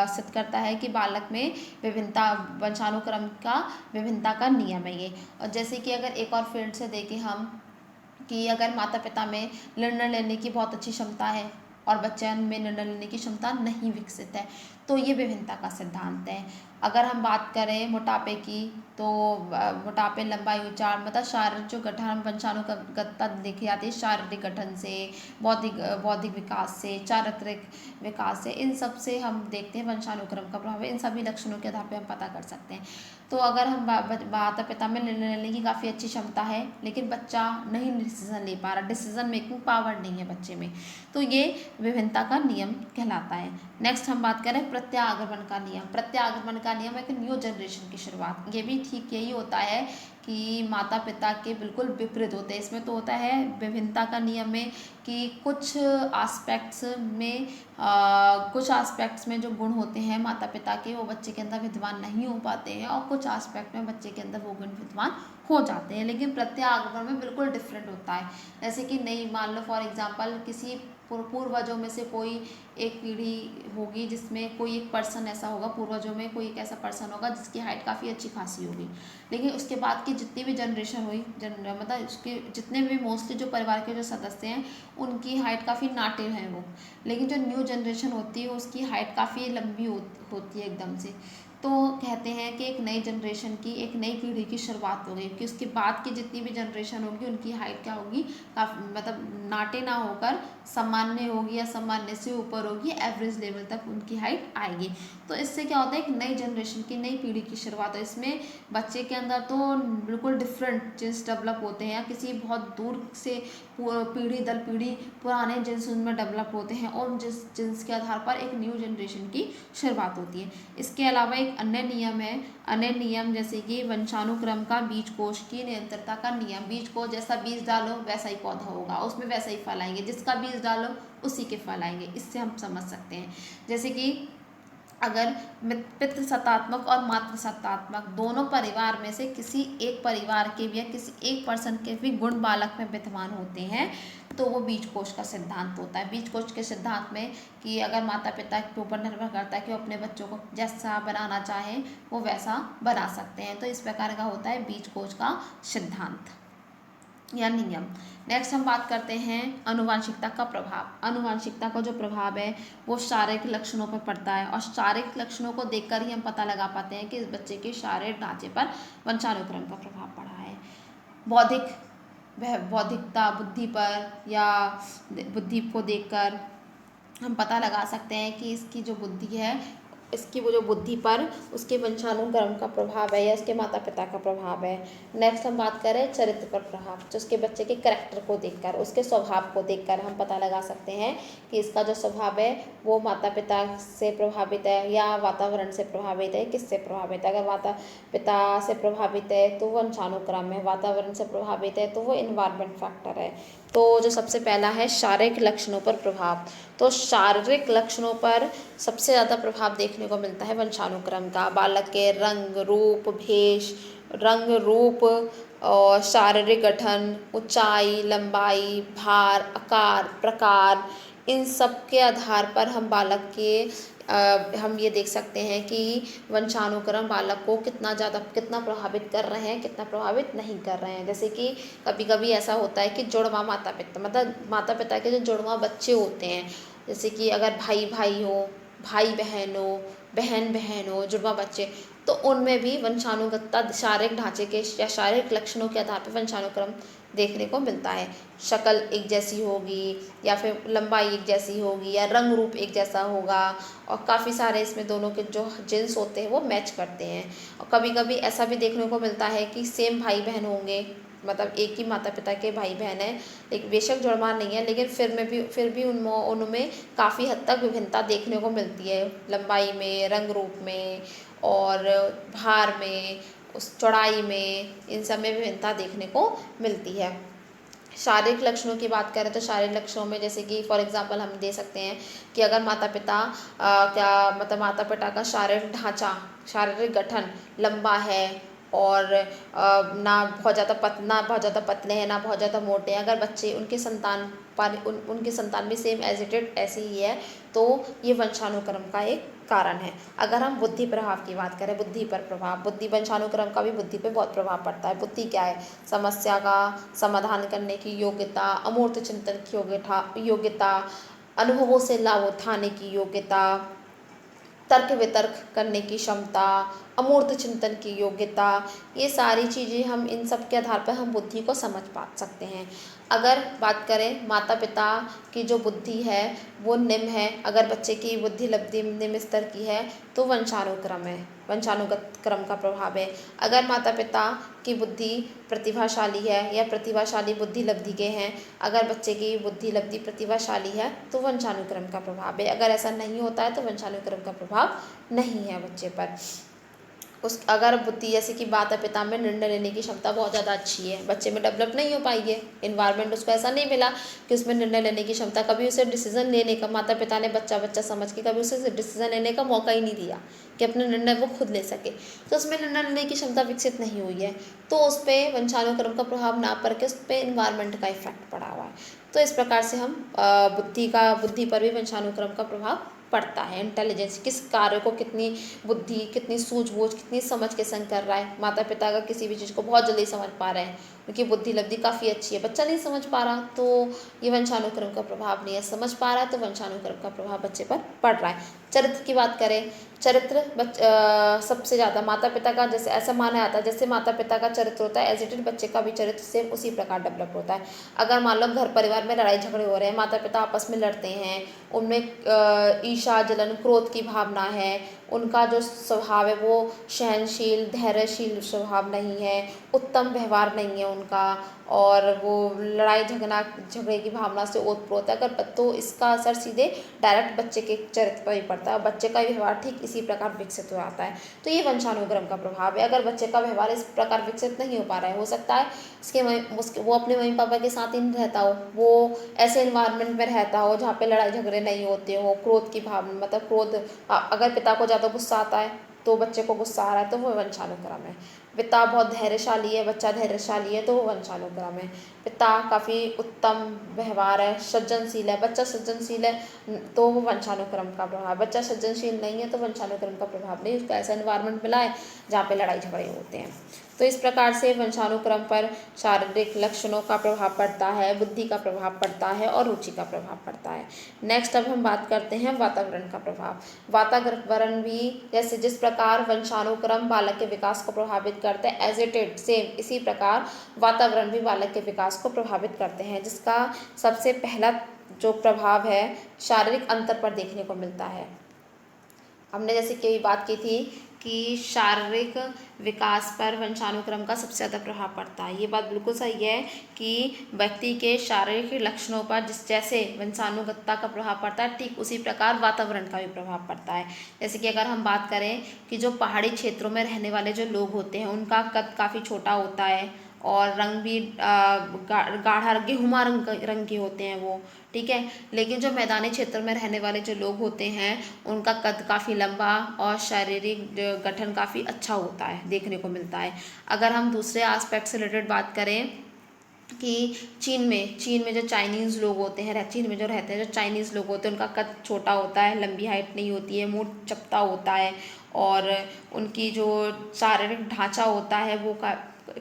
सिद्ध करता है कि बालक में विभिन्नता, वंशानुक्रम का विभिन्नता का नियम है ये। और जैसे कि अगर एक और फील्ड से देखें हम कि अगर माता पिता में निर्णय लेने की बहुत अच्छी क्षमता है और बच्चों में निर्णय लेने की क्षमता नहीं विकसित है, तो ये विभिन्नता का सिद्धांत है। अगर हम बात करें मोटापे की, तो मोटापे, लंबाई, उच्चार, मतलब शारीरिक जो गठन, वंशानुगतता देखी जाती है शारीरिक गठन से, बौद्धिक बौद्धिक विकास से, चारित्रिक विकास से, इन सब से हम देखते हैं वंशानुक्रम का प्रभाव है। इन सभी लक्षणों के आधार पर हम पता कर सकते हैं। तो अगर हम माता पिता में निर्णय लेने की काफ़ी अच्छी क्षमता है, लेकिन बच्चा नहीं डिसीजन ले पा रहा, डिसीजन मेकिंग पावर नहीं है बच्चे में, तो ये विभिन्नता का नियम कहलाता है। नेक्स्ट हम बात करें प्रत्यागमन का नियम। प्रत्यागमन का नियम एक न्यू जनरेशन की शुरुआत, ये भी ठीक यही होता है कि माता पिता के बिल्कुल विपरीत होते हैं। इसमें तो होता है विभिन्नता का नियम में कि कुछ आस्पेक्ट्स में जो गुण होते हैं माता पिता के, वो बच्चे के अंदर विद्यमान नहीं हो पाते हैं, और कुछ आस्पेक्ट में बच्चे के अंदर वो गुण विद्यमान हो जाते हैं। लेकिन प्रत्यागमन में बिल्कुल डिफरेंट होता है। जैसे कि नहीं, मान लो फॉर एग्जांपल किसी पूर्वजों में से कोई एक पीढ़ी होगी जिसमें कोई एक पर्सन ऐसा होगा, पूर्वजों में कोई एक ऐसा पर्सन होगा जिसकी हाइट काफ़ी अच्छी खासी होगी, लेकिन उसके बाद की जितनी भी जनरेशन हुई, मतलब उसके जितने भी मोस्टली जो परिवार के जो सदस्य हैं उनकी हाइट काफ़ी नाटे हैं वो, लेकिन जो न्यू जनरेशन होती है उसकी हाइट काफ़ी लंबी होती है एकदम से। तो कहते हैं कि एक नई जनरेशन की, एक नई पीढ़ी की शुरुआत हो गई, कि उसके बाद की जितनी भी जनरेशन होगी उनकी हाइट क्या होगी, मतलब नाटे ना होकर सामान्य होगी या सामान्य से ऊपर होगी, एवरेज लेवल तक उनकी हाइट आएगी। तो इससे क्या होता है, एक नई जनरेशन की, नई पीढ़ी की शुरुआत है। इसमें बच्चे के अंदर तो बिल्कुल डिफरेंट जीन्स डेवलप होते हैं, या किसी बहुत दूर से पीढ़ी दर पीढ़ी पुराने जीन्स उनमें डेवलप होते हैं, और जिस जीन्स के आधार पर एक न्यू जनरेशन की शुरुआत होती है। इसके अलावा एक अन्य नियम है, अन्य नियम जैसे कि वंशानुक्रम का बीज कोष की निरंतरता का नियम। बीज कोष, जैसा बीज डालो वैसा ही पौधा होगा, उसमें वैसा ही फल आएंगे, जिसका बीज डालो उसी के फल आएंगे। इससे हम समझ सकते हैं। जैसे कि अगर पितृ सत्तात्मक और मातृ सत्तात्मक दोनों परिवार में से किसी एक परिवार के भी या किसी एक पर्सन के भी गुण बालक में विद्यमान होते हैं, तो वो बीज कोष का सिद्धांत होता है। बीज कोष के सिद्धांत में कि अगर माता पिता के ऊपर निर्भर करता है कि वो अपने बच्चों को जैसा बनाना चाहें वो वैसा बना सकते हैं। तो इस प्रकार का होता है बीज कोष का सिद्धांत या नियम। नेक्स्ट हम बात करते हैं अनुवांशिकता का प्रभाव। अनुवांशिकता का जो प्रभाव है वो शारीरिक लक्षणों पर पड़ता है, और शारीरिक लक्षणों को देखकर ही हम पता लगा पाते हैं कि इस बच्चे के शारीरिक ढांचे पर वंशानुक्रम का प्रभाव पड़ा है। बौद्धिकता, बुद्धि पर, या बुद्धि को देखकर हम पता लगा सकते हैं कि इसकी जो बुद्धि है, इसकी वो जो बुद्धि पर उसके वंशानुक्रम का प्रभाव है या उसके माता पिता का प्रभाव है। नेक्स्ट हम बात करें चरित्र पर प्रभाव, जो उसके बच्चे के करैक्टर को देखकर, उसके स्वभाव को देखकर हम पता लगा सकते हैं कि इसका जो स्वभाव है वो माता पिता से प्रभावित है या वातावरण से प्रभावित है। किससे प्रभावित है? अगर माता पिता से प्रभावित है तो वंशानुक्रम है, वातावरण से प्रभावित है तो वो इन्वायरमेंट फैक्टर है। तो जो सबसे पहला है शारीरिक लक्षणों पर प्रभाव, तो शारीरिक लक्षणों पर सबसे ज़्यादा प्रभाव देखने को मिलता है वंशानुक्रम का। बालक के रंग रूप और शारीरिक गठन, ऊंचाई, लंबाई, भार, आकार, प्रकार, इन सब के आधार पर हम बालक के हम ये देख सकते हैं कि वंशानुक्रम बालक को कितना प्रभावित कर रहे हैं, कितना प्रभावित नहीं कर रहे हैं। जैसे कि कभी कभी ऐसा होता है कि जुड़वा माता पिता, मतलब माता पिता के जो जुड़वा बच्चे होते हैं, जैसे कि अगर भाई भाई हो, भाई बहन हो, बहन बहन हो, जुड़वा बच्चे, तो उनमें भी वंशानुगतता शारीरिक ढांचे के या शारीरिक लक्षणों के आधार पर वंशानुक्रम देखने को मिलता है। शक्ल एक जैसी होगी, या फिर लंबाई एक जैसी होगी, या रंग रूप एक जैसा होगा, और काफ़ी सारे इसमें दोनों के जो जीन्स होते हैं वो मैच करते हैं। और कभी कभी ऐसा भी देखने को मिलता है कि सेम भाई बहन होंगे, मतलब एक ही माता पिता के भाई बहन है, एक बेशक जुड़वा नहीं है, लेकिन फिर भी उनमें काफ़ी हद तक विभिन्नता देखने को मिलती है, लंबाई में, रंग रूप में, और भार में, उस चौड़ाई में, इन सब में विभिन्नता देखने को मिलती है। शारीरिक लक्षणों की बात करें तो शारीरिक लक्षणों में जैसे कि फॉर एग्जांपल हम दे सकते हैं कि अगर माता पिता क्या मतलब माता पिता का शारीरिक ढांचा, शारीरिक गठन लंबा है और ना बहुत ज़्यादा पतले हैं, ना बहुत ज़्यादा मोटे हैं, अगर बच्चे उनके संतान पर उनकी संतान भी सेम एज इट इज ऐसे ही है, तो ये वंशानुक्रम का एक कारण है। अगर हम बुद्धि प्रभाव की बात करें, बुद्धि पर प्रभाव, बुद्धि वंशानुक्रम का भी बुद्धि पे बहुत प्रभाव पड़ता है। बुद्धि क्या है? समस्या का समाधान करने की योग्यता, अमूर्त चिंतन की योग्यता, अनुभवों से लाभ उठाने की योग्यता, तर्क वितर्क करने की क्षमता, अमूर्त चिंतन की योग्यता, ये सारी चीज़ें हम इन सब के आधार पर हम बुद्धि को समझ पा सकते हैं। अगर बात करें माता पिता की जो बुद्धि है वो निम्न है, अगर बच्चे की बुद्धि लब्धि निम्न स्तर की है तो वंशानुक्रम है, वंशानुगत क्रम का प्रभाव है। अगर माता पिता की बुद्धि प्रतिभाशाली है या प्रतिभाशाली बुद्धि लब्धि के हैं, अगर बच्चे की बुद्धि लब्धि प्रतिभाशाली है तो वंशानुक्रम का प्रभाव है। अगर ऐसा नहीं होता है तो वंशानुक्रम का प्रभाव नहीं है बच्चे पर। उस अगर बुद्धि जैसे कि माता पिता में निर्णय लेने की क्षमता बहुत ज़्यादा अच्छी है, बच्चे में डेवलप नहीं हो पाई है, इन्वायरमेंट उसको ऐसा नहीं मिला कि उसमें निर्णय लेने की क्षमता, कभी उसे डिसीजन लेने का, माता पिता ने बच्चा बच्चा समझ के कभी उसे डिसीजन लेने का मौका ही नहीं दिया कि अपने निर्णय वो खुद ले सके, तो उसमें निर्णय लेने की क्षमता विकसित नहीं हुई है, तो उस पर वंशानुक्रम का प्रभाव ना पड़ के उस पर इन्वायरमेंट का इफेक्ट पड़ा हुआ है। तो इस प्रकार से हम बुद्धि पर भी वंशानुक्रम का प्रभाव पड़ता है। इंटेलिजेंस, किस कार्य को कितनी बुद्धि, कितनी सूझबूझ, कितनी समझ के संग कर रहा है। माता पिता अगर किसी भी चीज़ को बहुत जल्दी समझ पा रहे हैं, उनकी बुद्धि लब्धि काफ़ी अच्छी है, बच्चा नहीं समझ पा रहा, तो ये वंशानुक्रम का प्रभाव नहीं है। समझ पा रहा है तो वंशानुक्रम का प्रभाव बच्चे पर पड़ रहा है। चरित्र की बात करें, चरित्र सबसे ज़्यादा माता पिता का, जैसे ऐसा माना जाता है जैसे माता पिता का चरित्र होता है एज इट इज बच्चे का भी चरित्र सेम उसी प्रकार डेवलप होता है। अगर मान लो घर परिवार में लड़ाई झगड़े हो रहे हैं, माता पिता आपस में लड़ते हैं, उनमें ईर्ष्या जलन क्रोध की भावना है, उनका जो स्वभाव है वो सहनशील धैर्यशील स्वभाव नहीं है, उत्तम व्यवहार नहीं है उनका, और वो लड़ाई झगड़े की भावना से ओतप्रोत है, अगर तो इसका असर सीधे डायरेक्ट बच्चे के चरित्र पर ही पड़ता है और बच्चे का व्यवहार ठीक इसी प्रकार विकसित हो जाता है। तो ये वंशानुक्रम का प्रभाव है। अगर बच्चे का व्यवहार इस प्रकार विकसित नहीं हो पा रहा है, हो सकता है वो अपने मम्मी पापा के साथ ही नहीं रहता हो, वो ऐसे इन्वायरमेंट में रहता हो जहाँ पे लड़ाई झगड़े नहीं होते हो, क्रोध की भावना मतलब क्रोध, अगर पिता को ज़्यादा गुस्सा आता है तो बच्चे को गुस्सा आ रहा है तो वो वंशानुक्रम है। पिता बहुत धैर्यशाली है, बच्चा धैर्यशाली है तो वो वंशानुक्रम है। पिता काफ़ी उत्तम व्यवहार है, सृजनशील है, बच्चा सृजनशील है तो वो वंशानुक्रम का प्रभाव। बच्चा सृजनशील नहीं है तो वंशानुक्रम का प्रभाव नहीं, उसको ऐसा इन्वायरमेंट मिला है जहाँ पे लड़ाई झगड़े होते हैं। तो इस प्रकार से वंशानुक्रम पर शारीरिक लक्षणों का प्रभाव पड़ता है, बुद्धि का प्रभाव पड़ता है और रुचि का प्रभाव पड़ता है। नेक्स्ट अब हम बात करते हैं वातावरण का प्रभाव। वातावरण भी जैसे जिस प्रकार वंशानुक्रम बालक के विकास को प्रभावित करते हैं, एज इट इज सेम इसी प्रकार वातावरण भी बालक के विकास को प्रभावित करते हैं, जिसका सबसे पहला जो प्रभाव है शारीरिक अंतर पर देखने को मिलता है। हमने जैसे कि बात की थी कि शारीरिक विकास पर वंशानुक्रम का सबसे ज़्यादा प्रभाव पड़ता है। ये बात बिल्कुल सही है कि व्यक्ति के शारीरिक लक्षणों पर जिस जैसे वंशानुगतता का प्रभाव पड़ता है, ठीक उसी प्रकार वातावरण का भी प्रभाव पड़ता है। जैसे कि अगर हम बात करें कि जो पहाड़ी क्षेत्रों में रहने वाले जो लोग होते हैं उनका कद काफ़ी छोटा होता है और रंग भी गाढ़ा गेहुमा रंग के होते हैं वो, ठीक है। लेकिन जो मैदानी क्षेत्र में रहने वाले जो लोग होते हैं उनका कद काफ़ी लंबा और शारीरिक गठन काफ़ी अच्छा होता है, देखने को मिलता है। अगर हम दूसरे एस्पेक्ट से रिलेटेड बात करें कि चीन में जो चाइनीज़ लोग होते हैं, चीन में जो रहते हैं जो चाइनीज़ लोग होते हैं उनका कद छोटा होता है, लंबी हाइट नहीं होती है, मुंह चपटा होता है और उनकी जो शारीरिक ढांचा होता है वो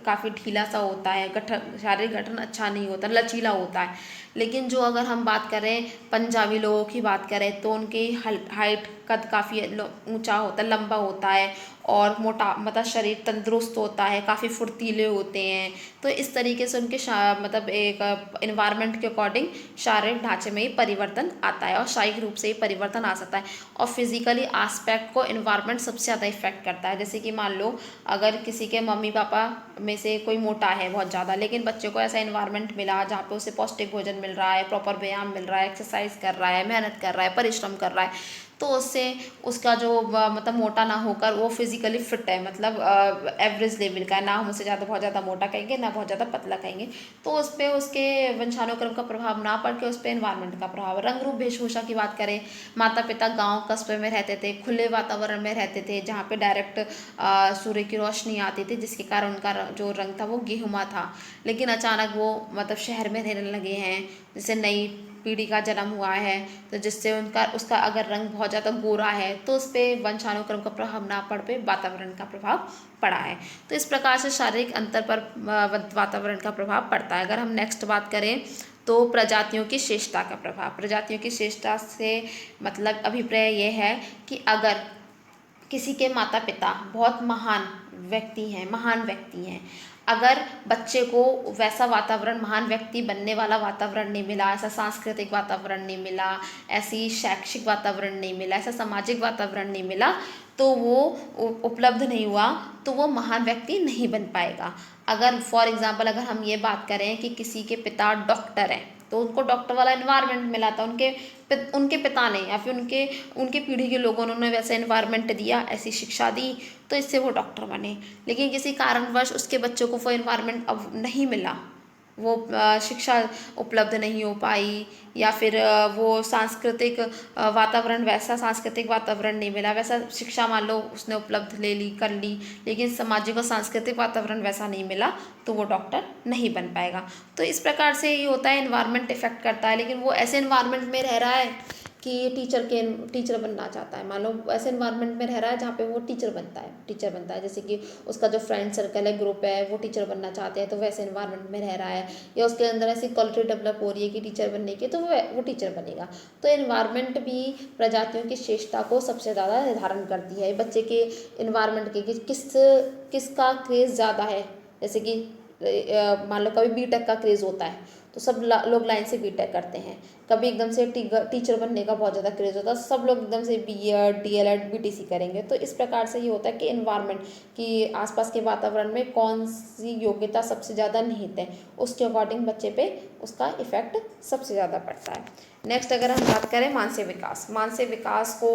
काफ़ी ढीला सा होता है, गठन शारीरिक गठन अच्छा नहीं होता, लचीला होता है। लेकिन जो अगर हम बात करें पंजाबी लोगों की बात करें तो उनकी हाइट कद काफ़ी ऊंचा होता है, लंबा होता है और मोटा मतलब शरीर तंदुरुस्त होता है, काफ़ी फुर्तीले होते हैं। तो इस तरीके से उनके मतलब एक इन्वायरमेंट के अकॉर्डिंग शारीरिक ढांचे में ही परिवर्तन आता है और शारीरिक रूप से ही परिवर्तन आ सकता है और फिजिकली एस्पेक्ट को इन्वायरमेंट सबसे ज़्यादा इफेक्ट करता है। जैसे कि मान लो अगर किसी के मम्मी पापा में से कोई मोटा है बहुत ज़्यादा, लेकिन बच्चे को ऐसा इन्वायरमेंट मिला जहाँ पे उसे पौष्टिक भोजन मिल रहा है, प्रॉपर व्यायाम मिल रहा है, एक्सरसाइज कर रहा है, मेहनत कर रहा है, परिश्रम कर रहा है, तो उससे उसका जो मतलब मोटा ना होकर वो फिजिकली फिट है, मतलब एवरेज लेवल का है, ना हम उसे ज़्यादा बहुत ज़्यादा मोटा कहेंगे ना बहुत ज़्यादा पतला कहेंगे। तो उस पर उसके वंशानुक्रम का प्रभाव ना पड़ के उस पर एनवायरनमेंट का प्रभाव। रंग रूप वेशभूषा की बात करें, माता पिता गाँव कस्बे में रहते थे, खुले वातावरण में रहते थे जहाँ पे डायरेक्ट सूर्य की रोशनी आती थी, जिसके कारण उनका जो रंग था वो गेहुमा था। लेकिन अचानक वो मतलब शहर में रहने लगे हैं, जैसे नई पीढ़ी का जन्म हुआ है, तो जिससे उनका उसका अगर रंग बहुत ज़्यादा गोरा है तो उस पर वंशानुक्रम का प्रभाव ना पड़ पे वातावरण का प्रभाव पड़ा है। तो इस प्रकार से शारीरिक अंतर पर वातावरण का प्रभाव पड़ता है। अगर हम नेक्स्ट बात करें तो प्रजातियों की श्रेष्ठता का प्रभाव। प्रजातियों की श्रेष्ठता से मतलब अभिप्राय ये है कि अगर किसी के माता पिता बहुत महान व्यक्ति हैं, अगर बच्चे को वैसा वातावरण, महान व्यक्ति बनने वाला वातावरण नहीं मिला, ऐसा सांस्कृतिक वातावरण नहीं मिला, ऐसी शैक्षिक वातावरण नहीं मिला, ऐसा सामाजिक वातावरण नहीं मिला, तो वो उपलब्ध नहीं हुआ, तो वो महान व्यक्ति नहीं बन पाएगा। अगर फॉर एग्जाम्पल अगर हम ये बात करें कि किसी के पिता डॉक्टर हैं, तो उनको डॉक्टर वाला एनवायरनमेंट मिला था, उनके पिता ने या फिर उनके पीढ़ी के लोगों ने उन्हें वैसा एनवायरनमेंट दिया, ऐसी शिक्षा दी, तो इससे वो डॉक्टर बने। लेकिन किसी कारणवश उसके बच्चों को वो एनवायरनमेंट अब नहीं मिला, वो शिक्षा उपलब्ध नहीं हो पाई, या फिर वो सांस्कृतिक वातावरण, वैसा सांस्कृतिक वातावरण नहीं मिला, वैसा शिक्षा मान लो उसने उपलब्ध ले ली कर ली, लेकिन सामाजिक और सांस्कृतिक वातावरण वैसा नहीं मिला, तो वो डॉक्टर नहीं बन पाएगा। तो इस प्रकार से ये होता है, एनवायरनमेंट इफेक्ट करता है। लेकिन वो ऐसे एनवायरनमेंट में रह रहा है कि टीचर बनना चाहता है, मान लो ऐसे एनवायरनमेंट में रह रहा है जहाँ पे वो टीचर बनता है, जैसे कि उसका जो फ्रेंड सर्कल है, ग्रुप है, वो टीचर बनना चाहते हैं, तो वैसे एनवायरनमेंट में रह रहा है, या उसके अंदर ऐसी क्वालिटी डेवलप हो रही है कि टीचर बनने की, तो वो टीचर बनेगा। तो एनवायरनमेंट भी प्रजातियों की श्रेष्ठता को सबसे ज़्यादा निर्धारण करती है। बच्चे के एनवायरनमेंट के किसका क्रेज़ ज़्यादा है, जैसे कि मान लो कभी बीटेक का क्रेज़ होता है, तो सब लोग लाइन से बीटेक करते हैं। कभी एकदम से टीचर बनने का बहुत ज़्यादा क्रेज़ होता है, सब लोग एकदम से बीएड डीएलएड बीटीसी करेंगे। तो इस प्रकार से ये होता है कि एनवायरनमेंट की आसपास के वातावरण में कौन सी योग्यता सबसे ज़्यादा निहित है, उसके अकॉर्डिंग बच्चे पे उसका इफेक्ट सबसे ज़्यादा पड़ता है। नेक्स्ट अगर हम बात करें मानसिक विकास को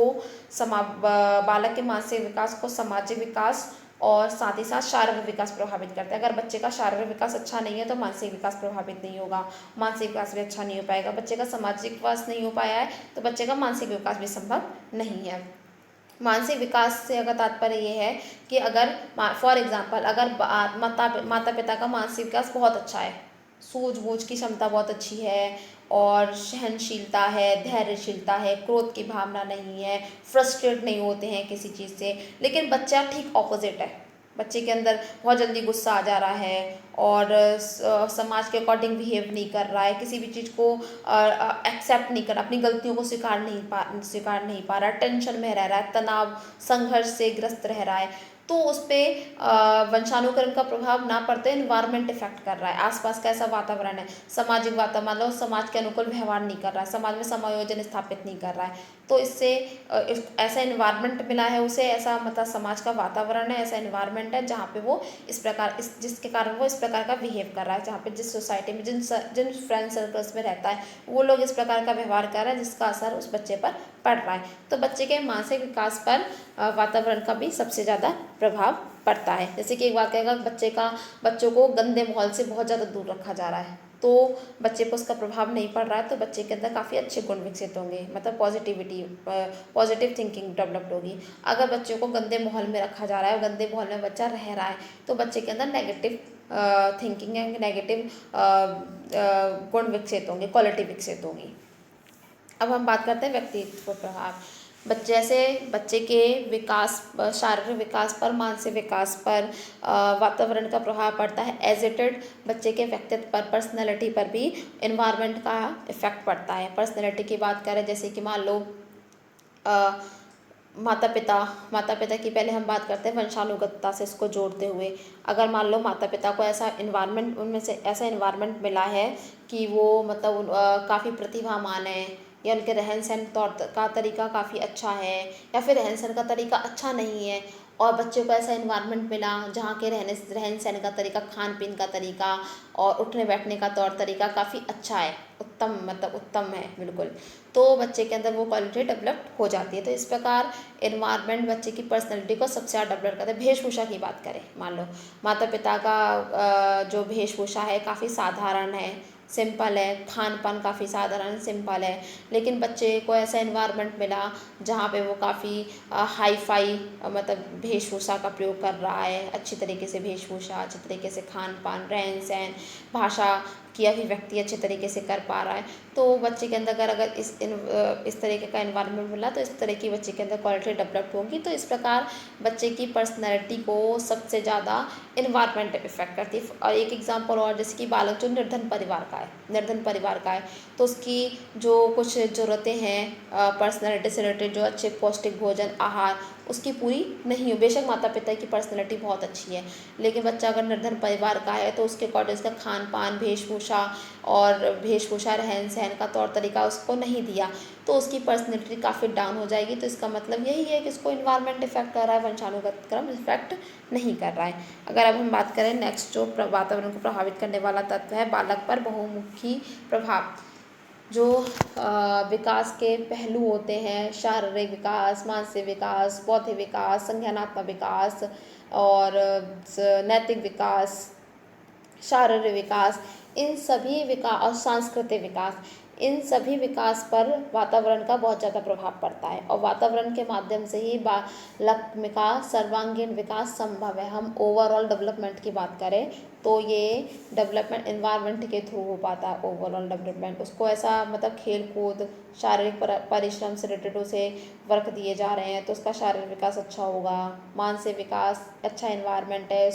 बालक के मानसिक विकास को सामाजिक विकास और साथ ही साथ शारीरिक विकास प्रभावित करता है। अगर बच्चे का शारीरिक विकास अच्छा नहीं है तो मानसिक विकास प्रभावित नहीं होगा, मानसिक विकास भी अच्छा नहीं हो पाएगा। बच्चे का सामाजिक विकास नहीं हो पाया है तो बच्चे का मानसिक विकास भी संभव नहीं है। मानसिक विकास से अगर तात्पर्य ये है कि अगर फॉर एग्जाम्पल अगर माता पिता का मानसिक विकास बहुत अच्छा है, सूझबूझ की क्षमता बहुत अच्छी है, और सहनशीलता है, धैर्यशीलता है, क्रोध की भावना नहीं है, फ्रस्ट्रेट नहीं होते हैं किसी चीज़ से, लेकिन बच्चा ठीक ऑपोजिट है, बच्चे के अंदर बहुत जल्दी गुस्सा आ जा रहा है, और समाज के अकॉर्डिंग बिहेव नहीं कर रहा है, किसी भी चीज़ को एक्सेप्ट नहीं कर रहा, अपनी गलतियों को स्वीकार नहीं पा रहा, टेंशन में रह रहा है, तनाव संघर्ष से ग्रस्त रह रहा है, तो उस पर वंशानुक्रम का प्रभाव ना पड़ते एनवायरनमेंट इफेक्ट कर रहा है। आसपास का ऐसा वातावरण है, सामाजिक वातावरण, मान लो समाज के अनुकूल व्यवहार नहीं कर रहा है, समाज में समायोजन स्थापित नहीं कर रहा है, तो इससे ऐसा एनवायरनमेंट मिला है उसे, ऐसा मतलब समाज का वातावरण है, ऐसा एनवायरनमेंट है जहाँ पे वो जिसके कारण वो इस प्रकार का बिहेव कर रहा है, जहाँ पे जिस सोसाइटी में जिन फ्रेंड सर्कल्स में रहता है वो लोग इस प्रकार का व्यवहार कर रहे हैं, जिसका असर उस बच्चे पर पड़ रहा है। तो बच्चे के मानसिक विकास पर वातावरण का भी सबसे ज़्यादा प्रभाव पड़ता है। जैसे कि एक बात कहेगा, बच्चों को गंदे माहौल से बहुत ज़्यादा दूर रखा जा रहा है, तो बच्चे पर उसका प्रभाव नहीं पड़ रहा है, तो बच्चे के अंदर काफ़ी अच्छे गुण विकसित होंगे, मतलब पॉजिटिव थिंकिंग डेवलप होगी। अगर बच्चों को गंदे माहौल में रखा जा रहा है, गंदे माहौल में बच्चा रह रहा है, तो बच्चे के अंदर नेगेटिव थिंकिंग या नेगेटिव गुण विकसित होंगे, क्वालिटी विकसित होगी। अब हम बात करते हैं व्यक्तित्व प्रभाव। बच्चे के विकास, शारीरिक विकास पर, मानसिक विकास पर वातावरण का प्रभाव पड़ता है। एजिटेड बच्चे के व्यक्तित्व पर, पर्सनैलिटी पर भी एनवायरनमेंट का इफेक्ट पड़ता है। पर्सनैलिटी की बात करें, जैसे कि मान लो माता पिता की पहले हम बात करते हैं वंशानुगतता से इसको जोड़ते हुए। अगर मान लो माता पिता को ऐसा एनवायरनमेंट मिला है कि वो मतलब काफ़ी प्रतिभावान है, या उनके रहन सहन तौर का तरीका काफ़ी अच्छा है, या फिर रहन सहन का तरीका अच्छा नहीं है और बच्चे को ऐसा इन्वायरमेंट मिला जहाँ के रहन सहन का तरीका, खान पीन का तरीका और उठने बैठने का तौर तरीका काफ़ी अच्छा है, उत्तम मतलब उत्तम है बिल्कुल, तो बच्चे के अंदर वो क्वालिटी डेवलप हो जाती है। तो इस प्रकार इन्वायरमेंट बच्चे की पर्सनैलिटी को सबसे ज़्यादा डेवलप करता है। वेशभूषा की बात करें, मान लो माता पिता का जो वेशभूषा है काफ़ी साधारण है, सिंपल है, खान पान काफ़ी साधारण सिंपल है, लेकिन बच्चे को ऐसा इन्वायरमेंट मिला जहाँ पे वो काफ़ी हाई फाई मतलब वेशभूषा का प्रयोग कर रहा है, अच्छी तरीके से वेशभूषा, अच्छी तरीके से खान पान, रहन सहन, भाषा की अभिव्यक्ति अच्छे तरीके से कर पा रहा है, तो बच्चे के अंदर अगर इस तरीके का इन्वायरमेंट मिला तो इस तरह की बच्चे के अंदर क्वालिटी डेवलप होगी। तो इस प्रकार बच्चे की पर्सनैलिटी को सबसे ज़्यादा इन्वायरमेंट इफेक्ट करती है। और एक एग्जांपल और, जैसे कि बालक जो निर्धन परिवार का है, तो उसकी जो कुछ ज़रूरतें हैं पर्सनैलिटी से रिलेटेड, जो अच्छे पौष्टिक भोजन आहार उसकी पूरी नहीं हो, बेशक माता पिता की पर्सनैलिटी बहुत अच्छी है, लेकिन बच्चा अगर निर्धन परिवार का है तो उसके अकॉर्डिंग उसका खान पान, वेशभूषा रहन सहन का तौर तरीका उसको नहीं दिया तो उसकी पर्सनैलिटी काफ़ी डाउन हो जाएगी। तो इसका मतलब यही है कि इसको इन्वायरमेंट इफेक्ट कर रहा है, वंशानुगत क्रम इफेक्ट नहीं कर रहा है। अगर अब हम बात करें नेक्स्ट, जो वातावरण को प्रभावित करने वाला तत्व है बालक पर बहुमुखी प्रभाव, जो विकास के पहलू होते हैं, शारीरिक विकास, मानसिक विकास, बौद्धिक विकास, संज्ञानात्मक विकास और नैतिक विकास, शारीरिक विकास, इन सभी विकास और सांस्कृतिक विकास, इन सभी विकास पर वातावरण का बहुत ज़्यादा प्रभाव पड़ता है और वातावरण के माध्यम से ही बालक का सर्वांगीण विकास संभव है। हम ओवरऑल डेवलपमेंट की बात करें तो ये डेवलपमेंट इन्वायरमेंट के थ्रू हो पाता है। ओवरऑल डेवलपमेंट उसको ऐसा मतलब खेल कूद, शारीरिक परिश्रम से रिलेटेड उसे वर्क दिए जा रहे हैं तो उसका शारीरिक विकास अच्छा होगा, मानसिक विकास, अच्छा इन्वायरमेंट है,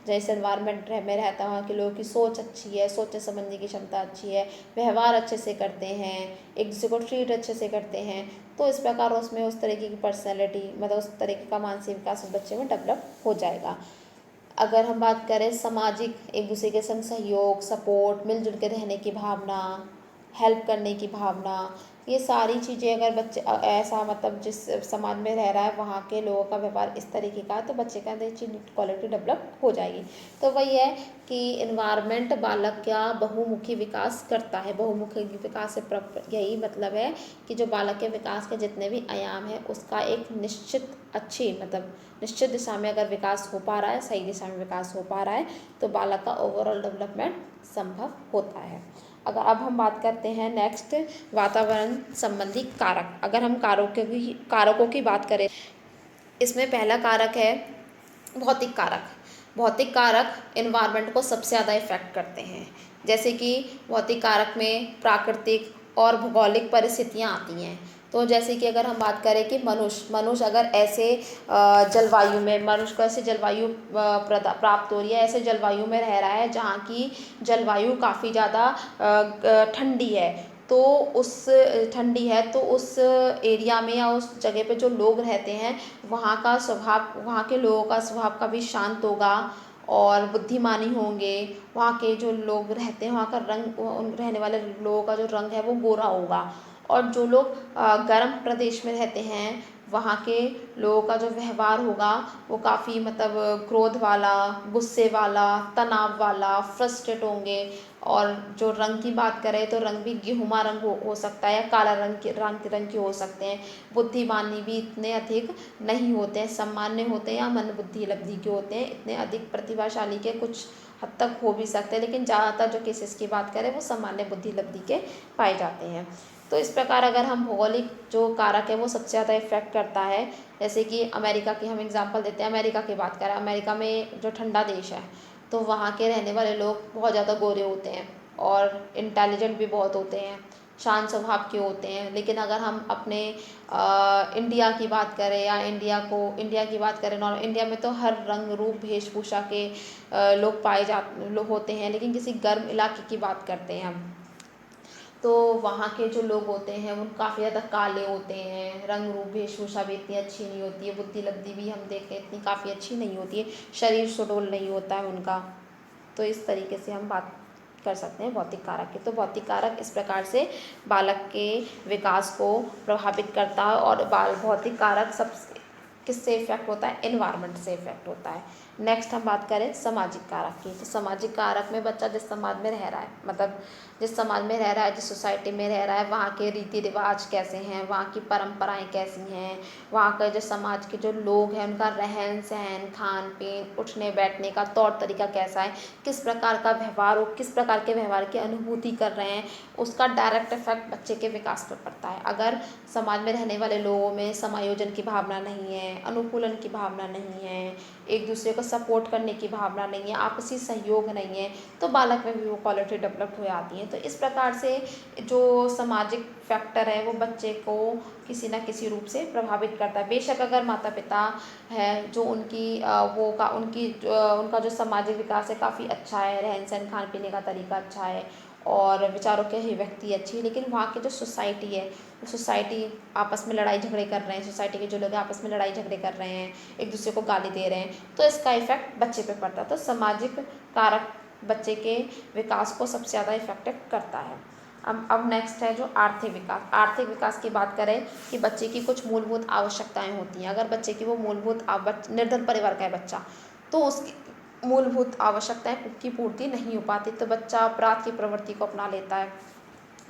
जैसे इन्वायरमेंट में रहता है वहाँ के लोगों की सोच अच्छी है, सोचने समझने की क्षमता अच्छी है, व्यवहार अच्छे से करते हैं, एक दूसरे को ट्रीट अच्छे से करते हैं, तो इस प्रकार उसमें उस तरीके की पर्सनैलिटी मतलब उस तरीके का मानसिक विकास उस बच्चे में डेवलप हो जाएगा। अगर हम बात करें सामाजिक, एक दूसरे के संग सहयोग, सपोर्ट, मिलजुल के रहने की भावना, हेल्प करने की भावना, ये सारी चीज़ें अगर बच्चे ऐसा मतलब जिस समाज में रह रहा है वहाँ के लोगों का व्यवहार इस तरीके का है तो बच्चे का अंदर चीज क्वालिटी डेवलप हो जाएगी। तो वही है कि इन्वायरमेंट बालक का बहुमुखी विकास करता है। बहुमुखी विकास से यही मतलब है कि जो बालक के विकास के जितने भी आयाम हैं उसका एक निश्चित अच्छी मतलब निश्चित दिशा में अगर विकास हो पा रहा है, सही दिशा में विकास हो पा रहा है तो बालक का ओवरऑल डेवलपमेंट संभव होता है। अगर अब हम बात करते हैं नेक्स्ट, वातावरण संबंधी कारक। अगर हम कारकों की बात करें, इसमें पहला कारक है भौतिक कारक। भौतिक कारक इन्वायरमेंट को सबसे ज़्यादा इफेक्ट करते हैं। जैसे कि भौतिक कारक में प्राकृतिक और भौगोलिक परिस्थितियाँ आती हैं। तो जैसे कि अगर हम बात करें कि मनुष्य अगर ऐसे जलवायु में, मनुष्य को ऐसे जलवायु प्राप्त हो रही है, ऐसे जलवायु में रह रहा है जहाँ की जलवायु काफ़ी ज़्यादा ठंडी है, तो उस एरिया में या उस जगह पे जो लोग रहते हैं वहाँ के लोगों का स्वभाव काफ़ी शांत होगा और बुद्धिमानी होंगे। वहाँ के जो लोग रहते हैं वहाँ का रंग, उन रहने वाले लोगों का जो रंग है वो गोरा होगा। और जो लोग गर्म प्रदेश में रहते हैं वहाँ के लोगों का जो व्यवहार होगा वो काफ़ी मतलब क्रोध वाला, गुस्से वाला, तनाव वाला, फ्रस्ट्रेट होंगे। और जो रंग की बात करें तो रंग भी गेहुमा रंग हो सकता है या काला रंग के हो सकते हैं। बुद्धिमानी भी इतने अधिक नहीं होते हैं, सामान्य होते हैं या मन बुद्धि लब्धि के होते हैं। इतने अधिक प्रतिभाशाली के कुछ हद तक हो भी सकते हैं, लेकिन ज़्यादातर जो केसेस की बात करें वो सामान्य बुद्धि लब्धि के पाए जाते हैं। तो इस प्रकार अगर हम भौगोलिक जो कारक है वो सबसे ज़्यादा इफेक्ट करता है। जैसे कि अमेरिका की हम एग्जांपल देते हैं, अमेरिका की बात करें, अमेरिका में जो ठंडा देश है तो वहाँ के रहने वाले लोग बहुत ज़्यादा गोरे होते हैं और इंटेलिजेंट भी बहुत होते हैं, शांत स्वभाव के होते हैं। लेकिन अगर हम अपने इंडिया की बात करें या इंडिया की बात करें, नॉर्थ इंडिया में तो हर रंग रूप वेशभूषा के लोग होते हैं, लेकिन किसी गर्म इलाके की बात करते हैं हम तो वहाँ के जो लोग होते हैं वो काफ़ी ज़्यादा काले होते हैं, रंग रूप वेशभूषा भी इतनी अच्छी नहीं होती है, बुद्धि लब्धि भी हम देखें इतनी काफ़ी अच्छी नहीं होती है, शरीर सुडौल नहीं होता है उनका। तो इस तरीके से हम बात कर सकते हैं भौतिक कारक के। तो भौतिक कारक इस प्रकार से बालक के विकास को प्रभावित करता है और भौतिक कारक सब किससे इफेक्ट होता है, एनवायरनमेंट से इफेक्ट होता है। नेक्स्ट हम बात करें सामाजिक कारक की। तो सामाजिक कारक में बच्चा जिस समाज में रह रहा है, मतलब जिस समाज में रह रहा है, जिस सोसाइटी में रह रहा है, वहाँ के रीति रिवाज कैसे हैं, वहाँ की परंपराएं कैसी हैं, वहाँ का जो समाज के जो लोग हैं उनका रहन सहन, खान पीन, उठने बैठने का तौर तरीका कैसा है, किस प्रकार का व्यवहार हो, किस प्रकार के व्यवहार की अनुभूति कर रहे हैं, उसका डायरेक्ट इफेक्ट बच्चे के विकास पर पड़ता है। अगर समाज में रहने वाले लोगों में समायोजन की भावना नहीं है, अनुकूलन की भावना नहीं है, एक दूसरे को सपोर्ट करने की भावना नहीं है, आपसी सहयोग नहीं है, तो बालक में भी वो क्वालिटी डेवलप हो जाती है। तो इस प्रकार से जो सामाजिक फैक्टर है वो बच्चे को किसी न किसी रूप से प्रभावित करता है। बेशक अगर माता पिता है जो उनका जो सामाजिक विकास है काफ़ी अच्छा है, रहन सहन खान पीने का तरीका अच्छा है और विचारों की अभिव्यक्ति अच्छी है, लेकिन वहाँ की जो सोसाइटी है, सोसाइटी आपस में लड़ाई झगड़े कर रहे हैं, सोसाइटी के जो लोग आपस में लड़ाई झगड़े कर रहे हैं, एक दूसरे को गाली दे रहे हैं, तो इसका इफेक्ट बच्चे पे पड़ता है। तो सामाजिक कारक बच्चे के विकास को सबसे ज़्यादा इफेक्ट करता है। अब नेक्स्ट है जो आर्थिक विकास। आर्थिक विकास की बात करें कि बच्चे की कुछ मूलभूत आवश्यकताएं होती हैं। अगर बच्चे की वो निर्धन परिवार का है बच्चा, तो उसकी मूलभूत आवश्यकताएं की पूर्ति नहीं हो पाती, तो बच्चा अपराध की प्रवृत्ति को अपना लेता है,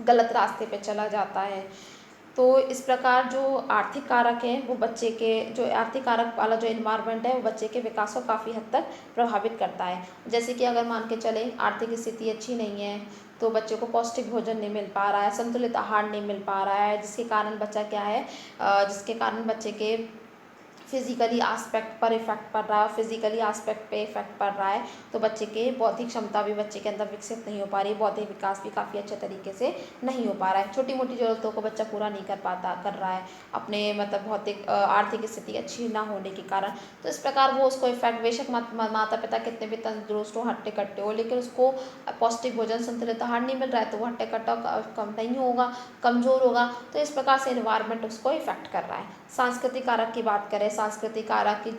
गलत रास्ते पे चला जाता है। तो इस प्रकार जो आर्थिक कारक है वो बच्चे के जो आर्थिक कारक वाला जो इन्वायरमेंट है वो बच्चे के विकास को काफ़ी हद तक प्रभावित करता है। जैसे कि अगर मान के चले आर्थिक स्थिति अच्छी नहीं है तो बच्चे को पौष्टिक भोजन नहीं मिल पा रहा है, संतुलित आहार नहीं मिल पा रहा है, जिसके कारण बच्चा क्या है जिसके कारण बच्चे के फिजिकली आस्पेक्ट पर इफेक्ट पड़ रहा है, फिजिकली आस्पेक्ट पे इफेक्ट पड़ रहा है, तो बच्चे के बौद्धिक क्षमता भी बच्चे के अंदर विकसित नहीं हो पा रही है, बौद्धिक विकास भी काफ़ी अच्छे तरीके से नहीं हो पा रहा है, छोटी मोटी ज़रूरतों को बच्चा पूरा नहीं कर रहा है अपने मतलब भौतिक आर्थिक स्थिति अच्छी ना होने के कारण। तो इस प्रकार वो उसको इफेक्ट, बेशक माता पिता कितने भी तंदुरुस्त हो, हट्टे कट्टे हो, लेकिन उसको पौष्टिक भोजन संतुलित आहार नहीं मिल रहा है तो वो हट्टे कट्टा कम नहीं होगा, कमज़ोर होगा। तो इस प्रकार से इन्वायरमेंट उसको इफेक्ट कर रहा है। सांस्कृतिक कारक की बात करें, सांस्कृतिक कारक की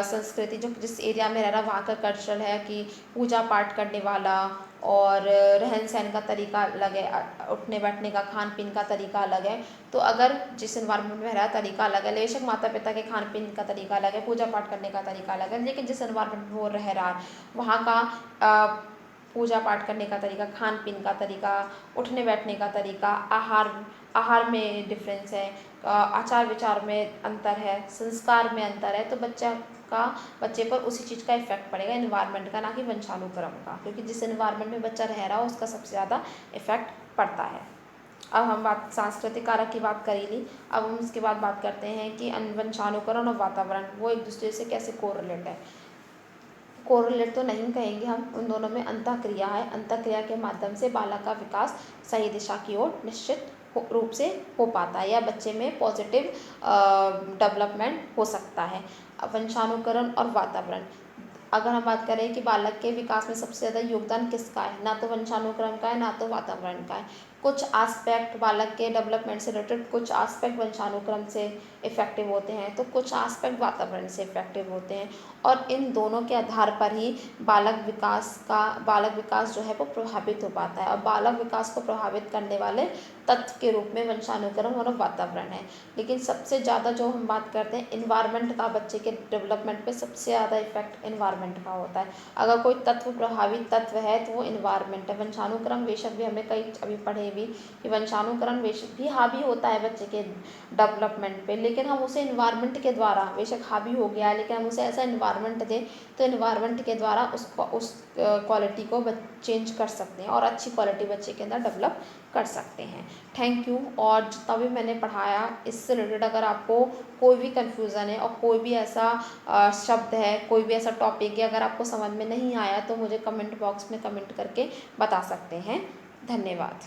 संस्कृति जो जिस एरिया में रह रहा वहाँ का कल्चर है कि पूजा पाठ करने वाला और रहन सहन का तरीका अलग है, उठने बैठने का खान पीन का तरीका अलग है। तो अगर जिस इन्वायरमेंट में रह रहा है तरीका अलग है, बेशक माता पिता के खान पीन का तरीका अलग है, पूजा पाठ करने का तरीका अलग है, लेकिन जिस इन्वायरमेंट में वो रह रहा है वहाँ का पूजा पाठ करने का तरीका, खान पीन का तरीका, उठने बैठने का तरीका, आहार में डिफरेंस है, आचार विचार में अंतर है, संस्कार में अंतर है, तो बच्चे पर उसी चीज़ का इफेक्ट पड़ेगा, इन्वायरमेंट का, ना कि वंशानुक्रम का, क्योंकि जिस इन्वायरमेंट में बच्चा रह रहा हो उसका सबसे ज़्यादा इफेक्ट पड़ता है। अब हम बात सांस्कृतिक कारक की बात कर ही ली, अब हम उसके बाद बात करते हैं कि वंशानुकरण और वातावरण वो एक दूसरे से कैसे कोरिलेट है। कोरिलेट तो नहीं कहेंगे हम, उन दोनों में अंतःक्रिया है। अंतःक्रिया के माध्यम से बालक का विकास सही दिशा की ओर निश्चित रूप से हो पाता है या बच्चे में पॉजिटिव डेवलपमेंट हो सकता है। वंशानुकरण और वातावरण, अगर हम बात करें कि बालक के विकास में सबसे ज़्यादा योगदान किसका है, ना तो वंशानुक्रम का है ना तो वातावरण का है। कुछ एस्पेक्ट बालक के डेवलपमेंट से रिलेटेड, कुछ एस्पेक्ट वंशानुक्रम से इफेक्टिव होते हैं तो कुछ एस्पेक्ट वातावरण से इफेक्टिव होते हैं, और इन दोनों के आधार पर ही बालक विकास जो है वो प्रभावित हो पाता है। और बालक विकास को प्रभावित करने वाले तत्व के रूप में वंशानुक्रम और वातावरण है। लेकिन सबसे ज़्यादा जो हम बात करते हैं इन्वायरमेंट का, बच्चे के डेवलपमेंट पे सबसे ज़्यादा इफेक्ट इन्वायरमेंट का होता है। अगर कोई तत्व प्रभावित तत्व है तो वो इन्वायरमेंट है। वंशानुक्रम बेशक भी हमें कई अभी पढ़े भी कि वंशानुक्रम बेशक भी हावी होता है बच्चे के डेवलपमेंट पे, लेकिन हम उसे इन्वायरमेंट के द्वारा, बेशक हावी हो गया है लेकिन हम उसे ऐसा इन्वायरमेंट दें तो इन्वायरमेंट के द्वारा उस क्वालिटी को चेंज कर सकते हैं और अच्छी क्वालिटी बच्चे के अंदर डेवलप कर सकते हैं। Thank you. और जितना भी मैंने पढ़ाया इससे रिलेटेड अगर आपको कोई भी कन्फ्यूज़न है और कोई भी ऐसा शब्द है, कोई भी ऐसा टॉपिक है अगर आपको समझ में नहीं आया तो मुझे कमेंट बॉक्स में कमेंट करके बता सकते हैं। धन्यवाद।